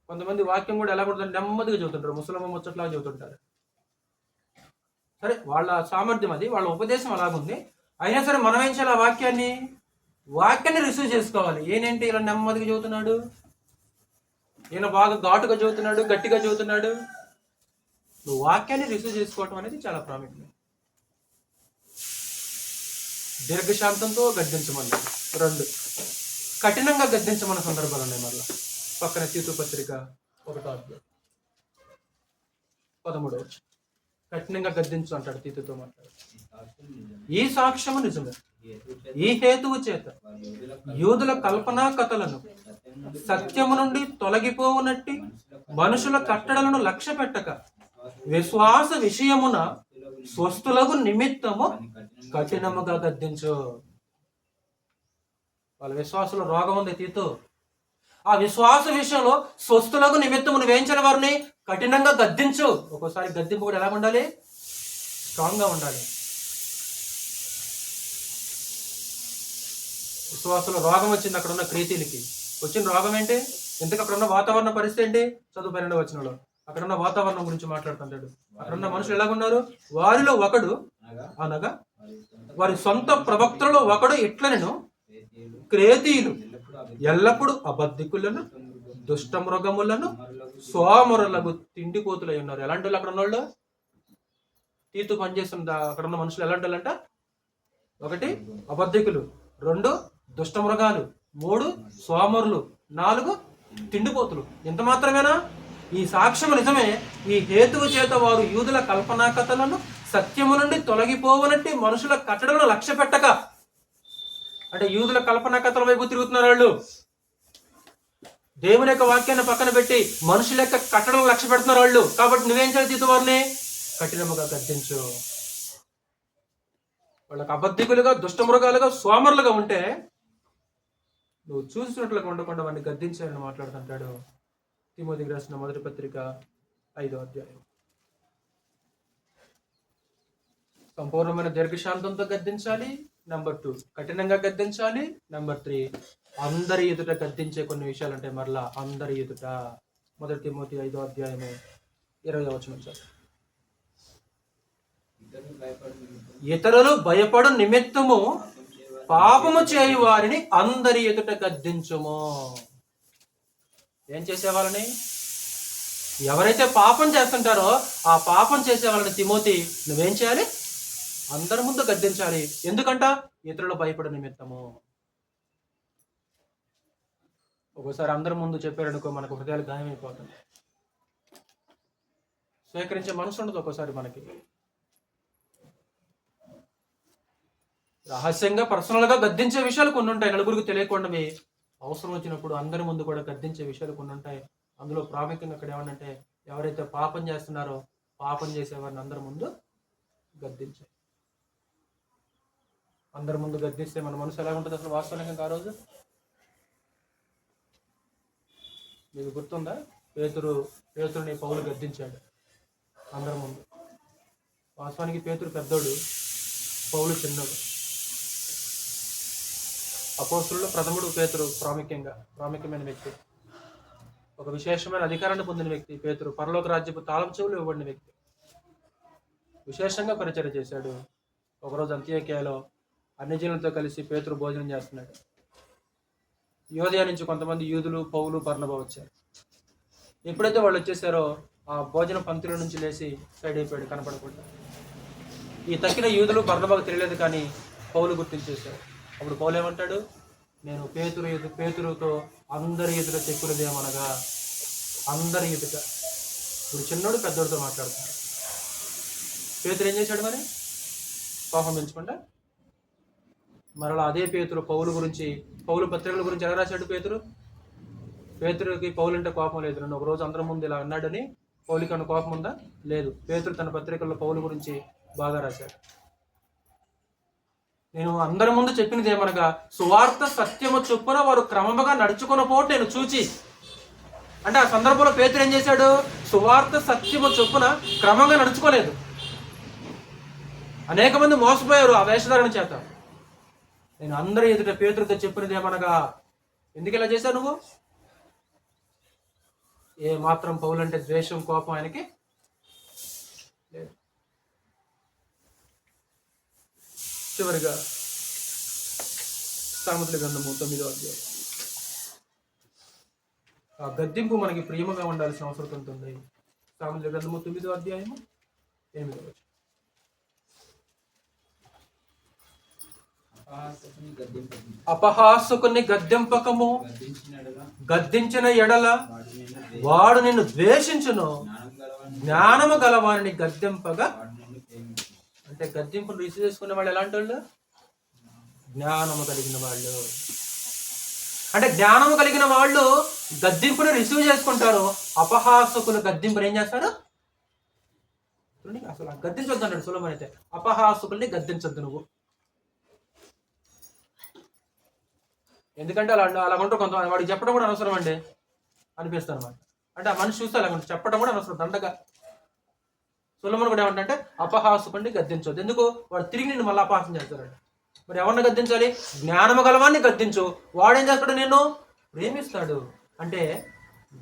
కొంతమంది వాక్యం కూడా ఎలా కొడుతుంటారు, నెమ్మదిగా చెబుతుంటారు, ముసలమ్మ ముచ్చట్లాగా చెబుతుంటారు. సరే, వాళ్ళ సామర్థ్యం అది, వాళ్ళ ఉపదేశం అలాగుంది. అయినా సరే మనం ఏం చేయాలి? ఆ వాక్యాన్ని రిసీవ్ చేసుకోవాలి. ఏంటి ఇలా నెమ్మదిగా చెబుతున్నాడు, ఈయన బాగా ఘాటుగా చెబుతున్నాడు, గట్టిగా చెబుతున్నాడు. నువ్వు వాక్యాన్ని రిసీవ్ చేసుకోవటం అనేది చాలా ప్రాముఖ్యం. దీర్ఘశాంతంతో గద్దించమన్నాడు. 2 కఠినంగా గద్దించమన్న సందర్భాలు ఉన్నాయి. మళ్ళా పక్కన తీతు పత్రిక 1:13 కఠినంగా గద్దించు అంటాడు తీతుతో మాట్లాడు. ఈ సాక్ష్యము నిజమే, ఈ హేతువు చేత యూదుల కల్పనా కథలను సత్యము నుండి తొలగిపోవునట్టి మనుషుల కట్టడలను లక్ష్య పెట్టక విశ్వాస విషయమున స్వస్థులకు నిమిత్తము కఠినముగా గద్దించు. వాళ్ళ విశ్వాసంలో రోగం ఉంది తీతు. ఆ విశ్వాస విషయంలో స్వస్థులకు నిమిత్తము నువ్వేం చేయాలి? వారిని కఠినంగా గద్దించు. ఒక్కోసారి గద్దింపు కూడా ఎలా ఉండాలి? స్ట్రాంగ్గా ఉండాలి. విశ్వాసంలో రోగం వచ్చింది అక్కడ ఉన్న క్రీతీలకి. వచ్చిన రోగం ఏంటి? ఎందుకు అక్కడ ఉన్న వాతావరణ పరిస్థితి ఏంటి? చదువు 12వ వచనంలో అక్కడ ఉన్న వాతావరణం గురించి మాట్లాడుతుంటాడు. అక్కడ ఉన్న మనుషులు ఎలాగున్నారు? వారిలో ఒకడు అనగా వారి సొంత ప్రవక్తలలో ఒకడు ఇట్లనెను, క్రేతీయులు ఎల్లప్పుడూ అబద్ధికులను, దుష్ట మృగములను, సోమరులకు తిండిపోతులై ఉన్నారు. ఎలాంటి వాళ్ళు అక్కడ ఉన్నోళ్ళు? తీతు పనిచేస్తున్న అక్కడ ఉన్న మనుషులు ఎలాంటి వాళ్ళంట? 1 అబద్ధికులు, 2 దుష్ట మృగాలు, 3 సోమరులు, 4 తిండిపోతులు. ఇంత మాత్రమేనా? ఈ సాక్ష్యము నిజమే. ఈ హేతువు చేత వారు యూదుల కల్పనా కథలను సత్యము నుండి తొలగిపోవనట్టి మనుషుల కట్టడలను లక్ష్య పెట్టక. అంటే యూదుల కల్పనా కథల వైపు తిరుగుతున్నారు వాళ్ళు. దేవుని యొక్క వాక్యాన్ని పక్కన పెట్టి మనుషుల యొక్క కట్టడలను లక్ష్య పెడుతున్నారు వాళ్ళు. కాబట్టి నువ్వేం చేయాలి? తీతు వారిని కఠినముగా గద్దించు. వాళ్ళకి అబద్ధికులుగా, దుష్టమృగాలుగా, సోమరులుగా ఉంటే నువ్వు చూసినట్లుగా ఉండకుండా వాడిని గద్దించాలని మాట్లాడుతుంటాడు. తిమోతికి రాసిన 1వ పత్రిక 5వ అధ్యాయం. సంపూర్ణమైన దీర్ఘశాంతంతో గద్దించాలి. నెంబర్ 2 కఠినంగా గద్దించాలి. నెంబర్ 3 అందరి ఎదుట గద్దించే కొన్ని విషయాలు ఉంటాయి. మరలా అందరి ఎదుట 1 తిమోతి 5వ అధ్యాయము 20వ వచనం సార్. ఇతరులు భయపడు నిమిత్తము పాపము చేయు వారిని అందరి ఎదుట గద్దించుము. ఏం చేసే వాళ్ళని? ఎవరైతే పాపం చేస్తుంటారో ఆ పాపం చేసే వాళ్ళని తిమోతి నువ్వేం చేయాలి? అందరి ముందు గద్దించాలి. ఎందుకంట? ఇతరులు భయపడు నిమిత్తము. ఒక్కోసారి అందరి ముందు చెప్పారనుకో మనకు హృదయాలు గాయమైపోతుంది. స్వీకరించే మనసు ఉండదు ఒక్కోసారి మనకి. రహస్యంగా పర్సనల్గా గద్దించే విషయాలు కొన్ని ఉంటాయి. నలుగురికి తెలియకుండావి అవసరం వచ్చినప్పుడు అందరి ముందు కూడా గద్దించే విషయాలు కొన్ని ఉంటాయి. అందులో ప్రాముఖ్యంగా అక్కడ ఏమన్నంటే ఎవరైతే పాపం చేస్తున్నారో పాపం చేసేవారిని అందరి ముందు గద్దించాలి. అందరి ముందు గద్దిస్తే మన మనసు ఎలా ఉంటుంది అసలు వాస్తవానికి? ఆ రోజు మీకు గుర్తుందా? పేతురుని పౌలు గద్దించాడు అందరి ముందు. వాస్తవానికి పేతురు పెద్దోడు, పౌలు చిన్నోడు. అపోస్తుల్లో ప్రథముడు పేతురు ప్రాముఖ్యమైన వ్యక్తి, ఒక విశేషమైన అధికారాన్ని పొందిన వ్యక్తి. పేతురు పరలోక రాజ్యపు తాళం చెవులు ఇవ్వబడిన వ్యక్తి. విశేషంగా పరిచయం చేశాడు. ఒకరోజు అంత్యోక్యలో అన్ని జనులతో కలిసి పేతురు భోజనం చేస్తున్నాడు. యోదయ నుంచి కొంతమంది యూదులు, పౌలు, బర్నబా వచ్చారు. ఎప్పుడైతే వాళ్ళు వచ్చేసారో ఆ భోజన పంక్తిలో నుంచి లేచి సైడ్ అయిపోయాడు, కనపడకుండా. ఈ తక్కిన యూదులు బర్నబాకు తెలియలేదు, కానీ పౌలు గుర్తించేశారు. అప్పుడు పౌలు ఏమంటాడు? నేను పేతురుతో అందరి ఎదుట చెప్పులదేమనగా, అందరి ఎదుట. ఇప్పుడు చిన్నోడు పెద్దోడితో మాట్లాడుతున్నాడు. పేతురు ఏం చేశాడు మరి? కోపం పెంచకుండా మరలా అదే పేతురు పౌలు పత్రికల గురించి ఎలా రాశాడు? పేతురుకి పౌలు అంటే కోపం లేదు. నన్ను ఒకరోజు అందరి ముందు ఇలా అన్నాడని పౌలుకి అన్న కోపం ఉందా? లేదు. పేతురు తన పత్రికల్లో పౌలు గురించి బాగా రాశాడు. నేను అందరి ముందు చెప్పినది ఏమనగా, సువార్త సత్యము చొప్పున వారు క్రమముగా నడుచుకున్న పోటు నేను చూచి. అంటే ఆ సందర్భంలో పేతురు ఏం చేశాడు? సువార్త సత్యము చొప్పున క్రమంగా నడుచుకోలేదు. అనేక మంది మోసపోయారు ఆ వేషధారణ చేత. నేను అందరి ఎదుట పేతురుతో చెప్పినది ఏమనగా, ఎందుకు ఇలా చేశావు నువ్వు? ఏ మాత్రం పౌలు అంటే ద్వేషం, కోపం ఆయనకి లేదు. చివరిగా సామెతల గ్రంథము 9వ అధ్యాయం. ఆ గద్దింపు మనకి ప్రియముగా ఉండాల్సిన అవసరం ఉంటుంది. సామెతల గ్రంథము 9వ అధ్యాయము 8వ వచనం. అపహాసకుని గద్దెంపకము, గద్దించిన ఎడల వాడు నిన్ను ద్వేషించును, జ్ఞానము గలవారిని గద్దెంపగా. అంటే గద్దింపును రిసీవ్ చేసుకునే వాళ్ళు ఎలాంటి వాళ్ళు? జ్ఞానము కలిగిన వాళ్ళు. అంటే జ్ఞానము కలిగిన వాళ్ళు గద్దింపుని రిసీవ్ చేసుకుంటారు. అపహాసకులు గద్దింపుని ఏం చేస్తారు? అసలు గద్దించొద్దు అంటాడు సులభం అయితే. అపహాసకుల్ని గద్దించొద్దు నువ్వు. ఎందుకంటే అలాగుంటారు కొంతమంది. వాడికి చెప్పడం కూడా అనవసరం అండి అనిపిస్తుంది అనమాట. అంటే ఆ మనిషి చూస్తే అలాగ చెప్పడం కూడా అనవసరం, దండగా. సులభం కూడా ఏమంటే అపహాసకుని గద్దించొద్దు. ఎందుకు? వాడు తిరిగి నిన్ను మళ్ళీ అపహాసం చేస్తాడు. మరి ఎవరిని గద్దించాలి? జ్ఞానము గలవాన్ని గద్దించు, వాడేం చేస్తాడు? నిన్ను ప్రేమిస్తాడు. అంటే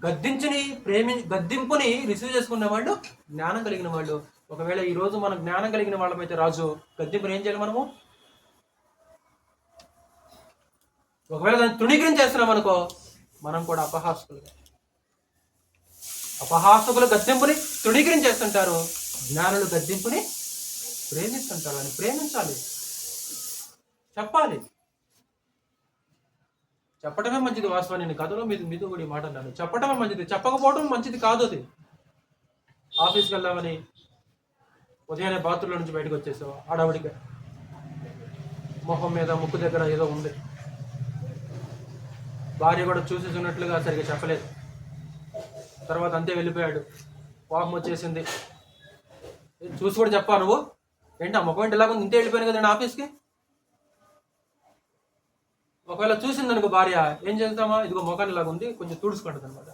గద్దింపుని రిసీవ్ చేసుకునే వాళ్ళు జ్ఞానం కలిగిన వాళ్ళు. ఒకవేళ ఈ రోజు మనం జ్ఞానం కలిగిన వాళ్ళమైతే రాజు, గద్దింపుని ఏం చేయాలి మనము? ఒకవేళ దాన్ని తృణీకరించేస్తున్నాం అనుకో, మనం కూడా అపహాసకులు గద్దింపుని తృణీకరించేస్తుంటారు. జ్ఞానులు గద్దింపుని ప్రేమిస్తుంటారు. అని ప్రేమించాలి, చెప్పాలి. చెప్పటమే మంచిది. వాస్తవాన్ని నేను కథలో మీతో కూడా ఈ మాట అన్నాను. చెప్పటమే మంచిది, చెప్పకపోవడం మంచిది కాదు. అది ఆఫీస్కి వెళ్దామని ఉదయాన్నే బాత్రూంలో నుంచి బయటకు వచ్చేసావు, ఆడవిడిగా మొహం మీద ముక్కు దగ్గర ఏదో ఉంది. భార్య కూడా చూసేసినట్లుగా సరిగ్గా చెప్పలేదు. తర్వాత అంతే వెళ్ళిపోయాడు. కోపం వచ్చేసింది. చూసి కూడా చెప్పా నువ్వు ఏంటి ఆ ముఖం ఏంటి ఇలాగుంది, ఇంతే వెళ్ళిపోయాను కదండి ఆఫీస్కి. ఒకవేళ చూసింది అనుకో భార్య, ఏం చేస్తామా? ఇదిగో ముఖాన్ని ఇలాగుంది, కొంచెం తుడుచుకుంటుంది అనమాట.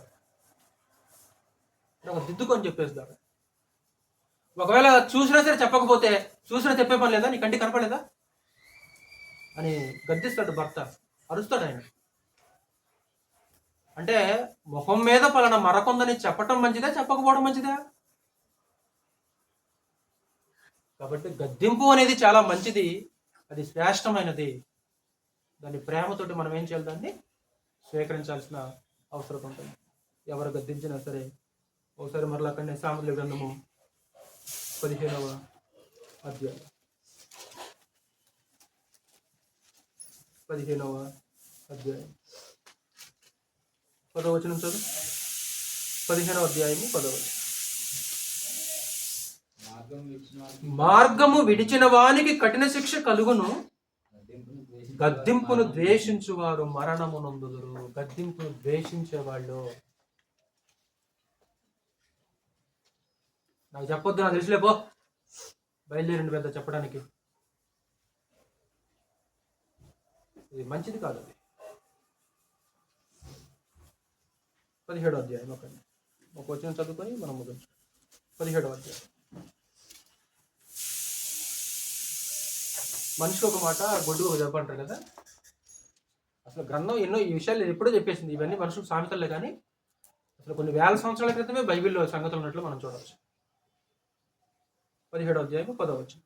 దిద్దుకొని చెప్పేస్తాడు. ఒకవేళ చూసినా సరే చెప్పకపోతే, చూసినా చెప్పే పని లేదా, నీ కంటికి కనపడలేదా అని గద్దిస్తాడు భర్త, అరుస్తాడు ఆయన. అంటే ముఖం మీద పలానా మరకొందని చెప్పటం మంచిదా, చెప్పకపోవడం మంచిదా? కాబట్టి గద్దింపు అనేది చాలా మంచిది, అది శ్రేష్టమైనది. దాన్ని ప్రేమతోటి మనం ఏం చేయాలి? దాన్ని స్వీకరించాల్సిన అవసరం ఉంటుంది. ఎవరు గద్దించినా సరే. ఒకసారి మరలా అక్కడనే సామెతల గ్రంథము 15వ అధ్యాయం 10వ వచనం చదువు. 15వ అధ్యాయము 10వ వచనం. మార్గము విడిచిన వానికి కఠిన శిక్ష కలుగును, గద్దింపును ద్వేషించువారు మరణము నొందుదురు. గద్దింపును ద్వేషించేవాళ్ళు నాకు చెప్పొద్దు, నాకు తెలిసిలేపో. బయలుదేరిండి పెద్ద చెప్పడానికి. ఇది మంచిది కాదు. అది 17వ అధ్యాయం ఒక వచనం చదువుకొని మనం ముగించు. 17వ అధ్యాయం. మనిషికి ఒక మాట, గొడ్డుకు ఒక దెబ్బ అంటారు కదా. అసలు గ్రంథం ఎన్నో ఈ విషయాలు ఎప్పుడో చెప్పేసింది. ఇవన్నీ మనుషులకు సామెతలే కానీ అసలు కొన్ని వేల సంవత్సరాల క్రితమే బైబిల్లో సంగతులు ఉన్నట్లు మనం చూడవచ్చు. 17వ అధ్యాయం 10వ వచనం.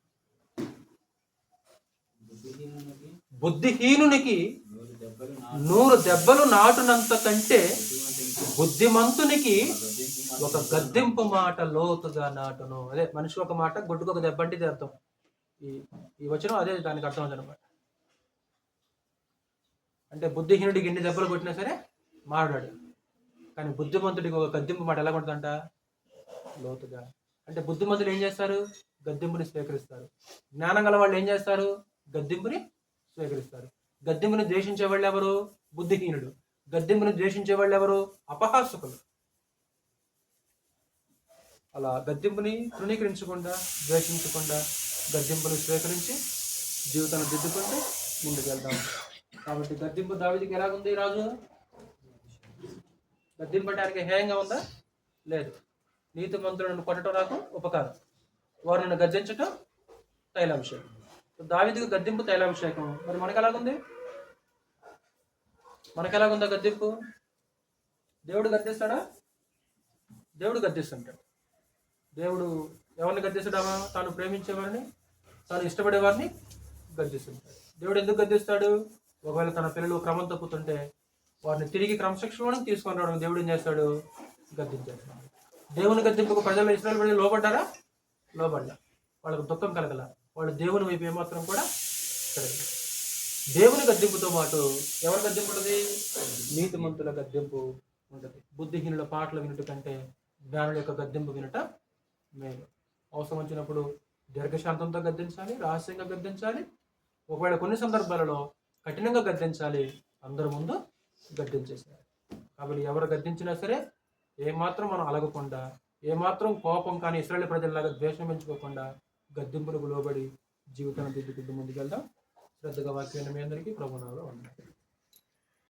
బుద్ధిహీనునికి 100 దెబ్బలు నాటునంత కంటే బుద్ధిమంతునికి ఒక గద్దింపు మాట లోతుగా నాటును. అదే మనిషికి ఒక మాట, గొడ్డుకు ఒక దెబ్బ అంటే ఇది అర్థం. ఈ వచనం అదే దానికి అర్థం అదనమాట. అంటే బుద్ధిహీనుడికి ఎన్ని దెబ్బలు కొట్టినా సరే మాట్లాడు, కానీ బుద్ధిమంతుడికి ఒక గద్దింపు మాట ఎలా కొడుతుందంట? లోతుగా. అంటే బుద్ధిమంతులు ఏం చేస్తారు? గద్దింపుని స్వీకరిస్తారు. జ్ఞానం గల వాళ్ళు ఏం చేస్తారు? గద్దింపుని స్వీకరిస్తారు. గద్దింపుని ద్వేషించే వాళ్ళు ఎవరు? బుద్ధిహీనుడు. గద్దింపుని ద్వేషించే వాళ్ళు ఎవరు? అపహాసకులు. అలా గద్దింపుని తృణీకరించకుండా, ద్వేషించకుండా గద్దింపుని స్వీకరించి జీవితాన్ని దిద్దుకుంటూ ముందుకు వెళ్దాం. కాబట్టి గద్దింపు దావీదుకి ఎలాగుంది? రాజు గద్దింపు అంటే ఆయనకి హేయంగా ఉందా? లేదు. నీతిమంతులను కొట్టడం నాకు ఉపకారం, వారు నన్ను గద్దించటం తైలాభిషేకం. దావీదుకు గద్దింపు తైలాభిషేకం. మరి మనకు ఎలాగుంది? మనకు ఎలాగుందా గద్దింపు? దేవుడు గద్దిస్తాడా? దేవుడు గద్దిస్తుంటాడు. దేవుడు ఎవరిని గద్దిస్తాడా? తాను ప్రేమించేవారిని, తాను ఇష్టపడేవారిని గద్దిస్తుంటాడు. దేవుడు ఎందుకు గద్దిస్తాడు? ఒకవేళ తన పిల్లలు క్రమం తప్పుతుంటే వారిని తిరిగి క్రమశిక్షణలోకి తీసుకొని రావడం దేవుడు ఏం చేస్తాడు? గద్దించేస్తాడు. దేవుని గద్దింపుకు ప్రజలు, ఇశ్రాయేలు ప్రజలు లోబడ్డారా? లోబడ్డా. వాళ్ళకు దుఃఖం కలగల. వాళ్ళు దేవుని వైపు ఏమాత్రం కూడా తిరగలేదు. దేవుని గద్దింపుతో పాటు ఎవరి గద్దింపు ఉంటుంది? నీతిమంతుల గద్దింపు ఉంటుంది. బుద్ధిహీనుల పాటలు వినుట కంటే జ్ఞానుల యొక్క గద్దింపు వినుట మేలు. అవసరం వచ్చినప్పుడు దీర్ఘశాంతంతో గద్దించాలి, రహస్యంగా గద్దించాలి. ఒకవేళ కొన్ని సందర్భాలలో కఠినంగా గద్దించాలి, అందరి ముందు గద్దించేసారు. కాబట్టి ఎవరు గద్దించినా సరే ఏమాత్రం మనం అలగకుండా, ఏమాత్రం కోపం కానీ ఇశ్రాయేలు ప్రజల్లాగా ద్వేషం పెంచుకోకుండా గద్దింపులకు లోబడి జీవితాన్ని దిద్దుకుంటూ ముందుకెళ్దాం. శ్రద్ధగా వాక్యాన్ని మీ అందరికీ ప్రభునామములో వందనాలు.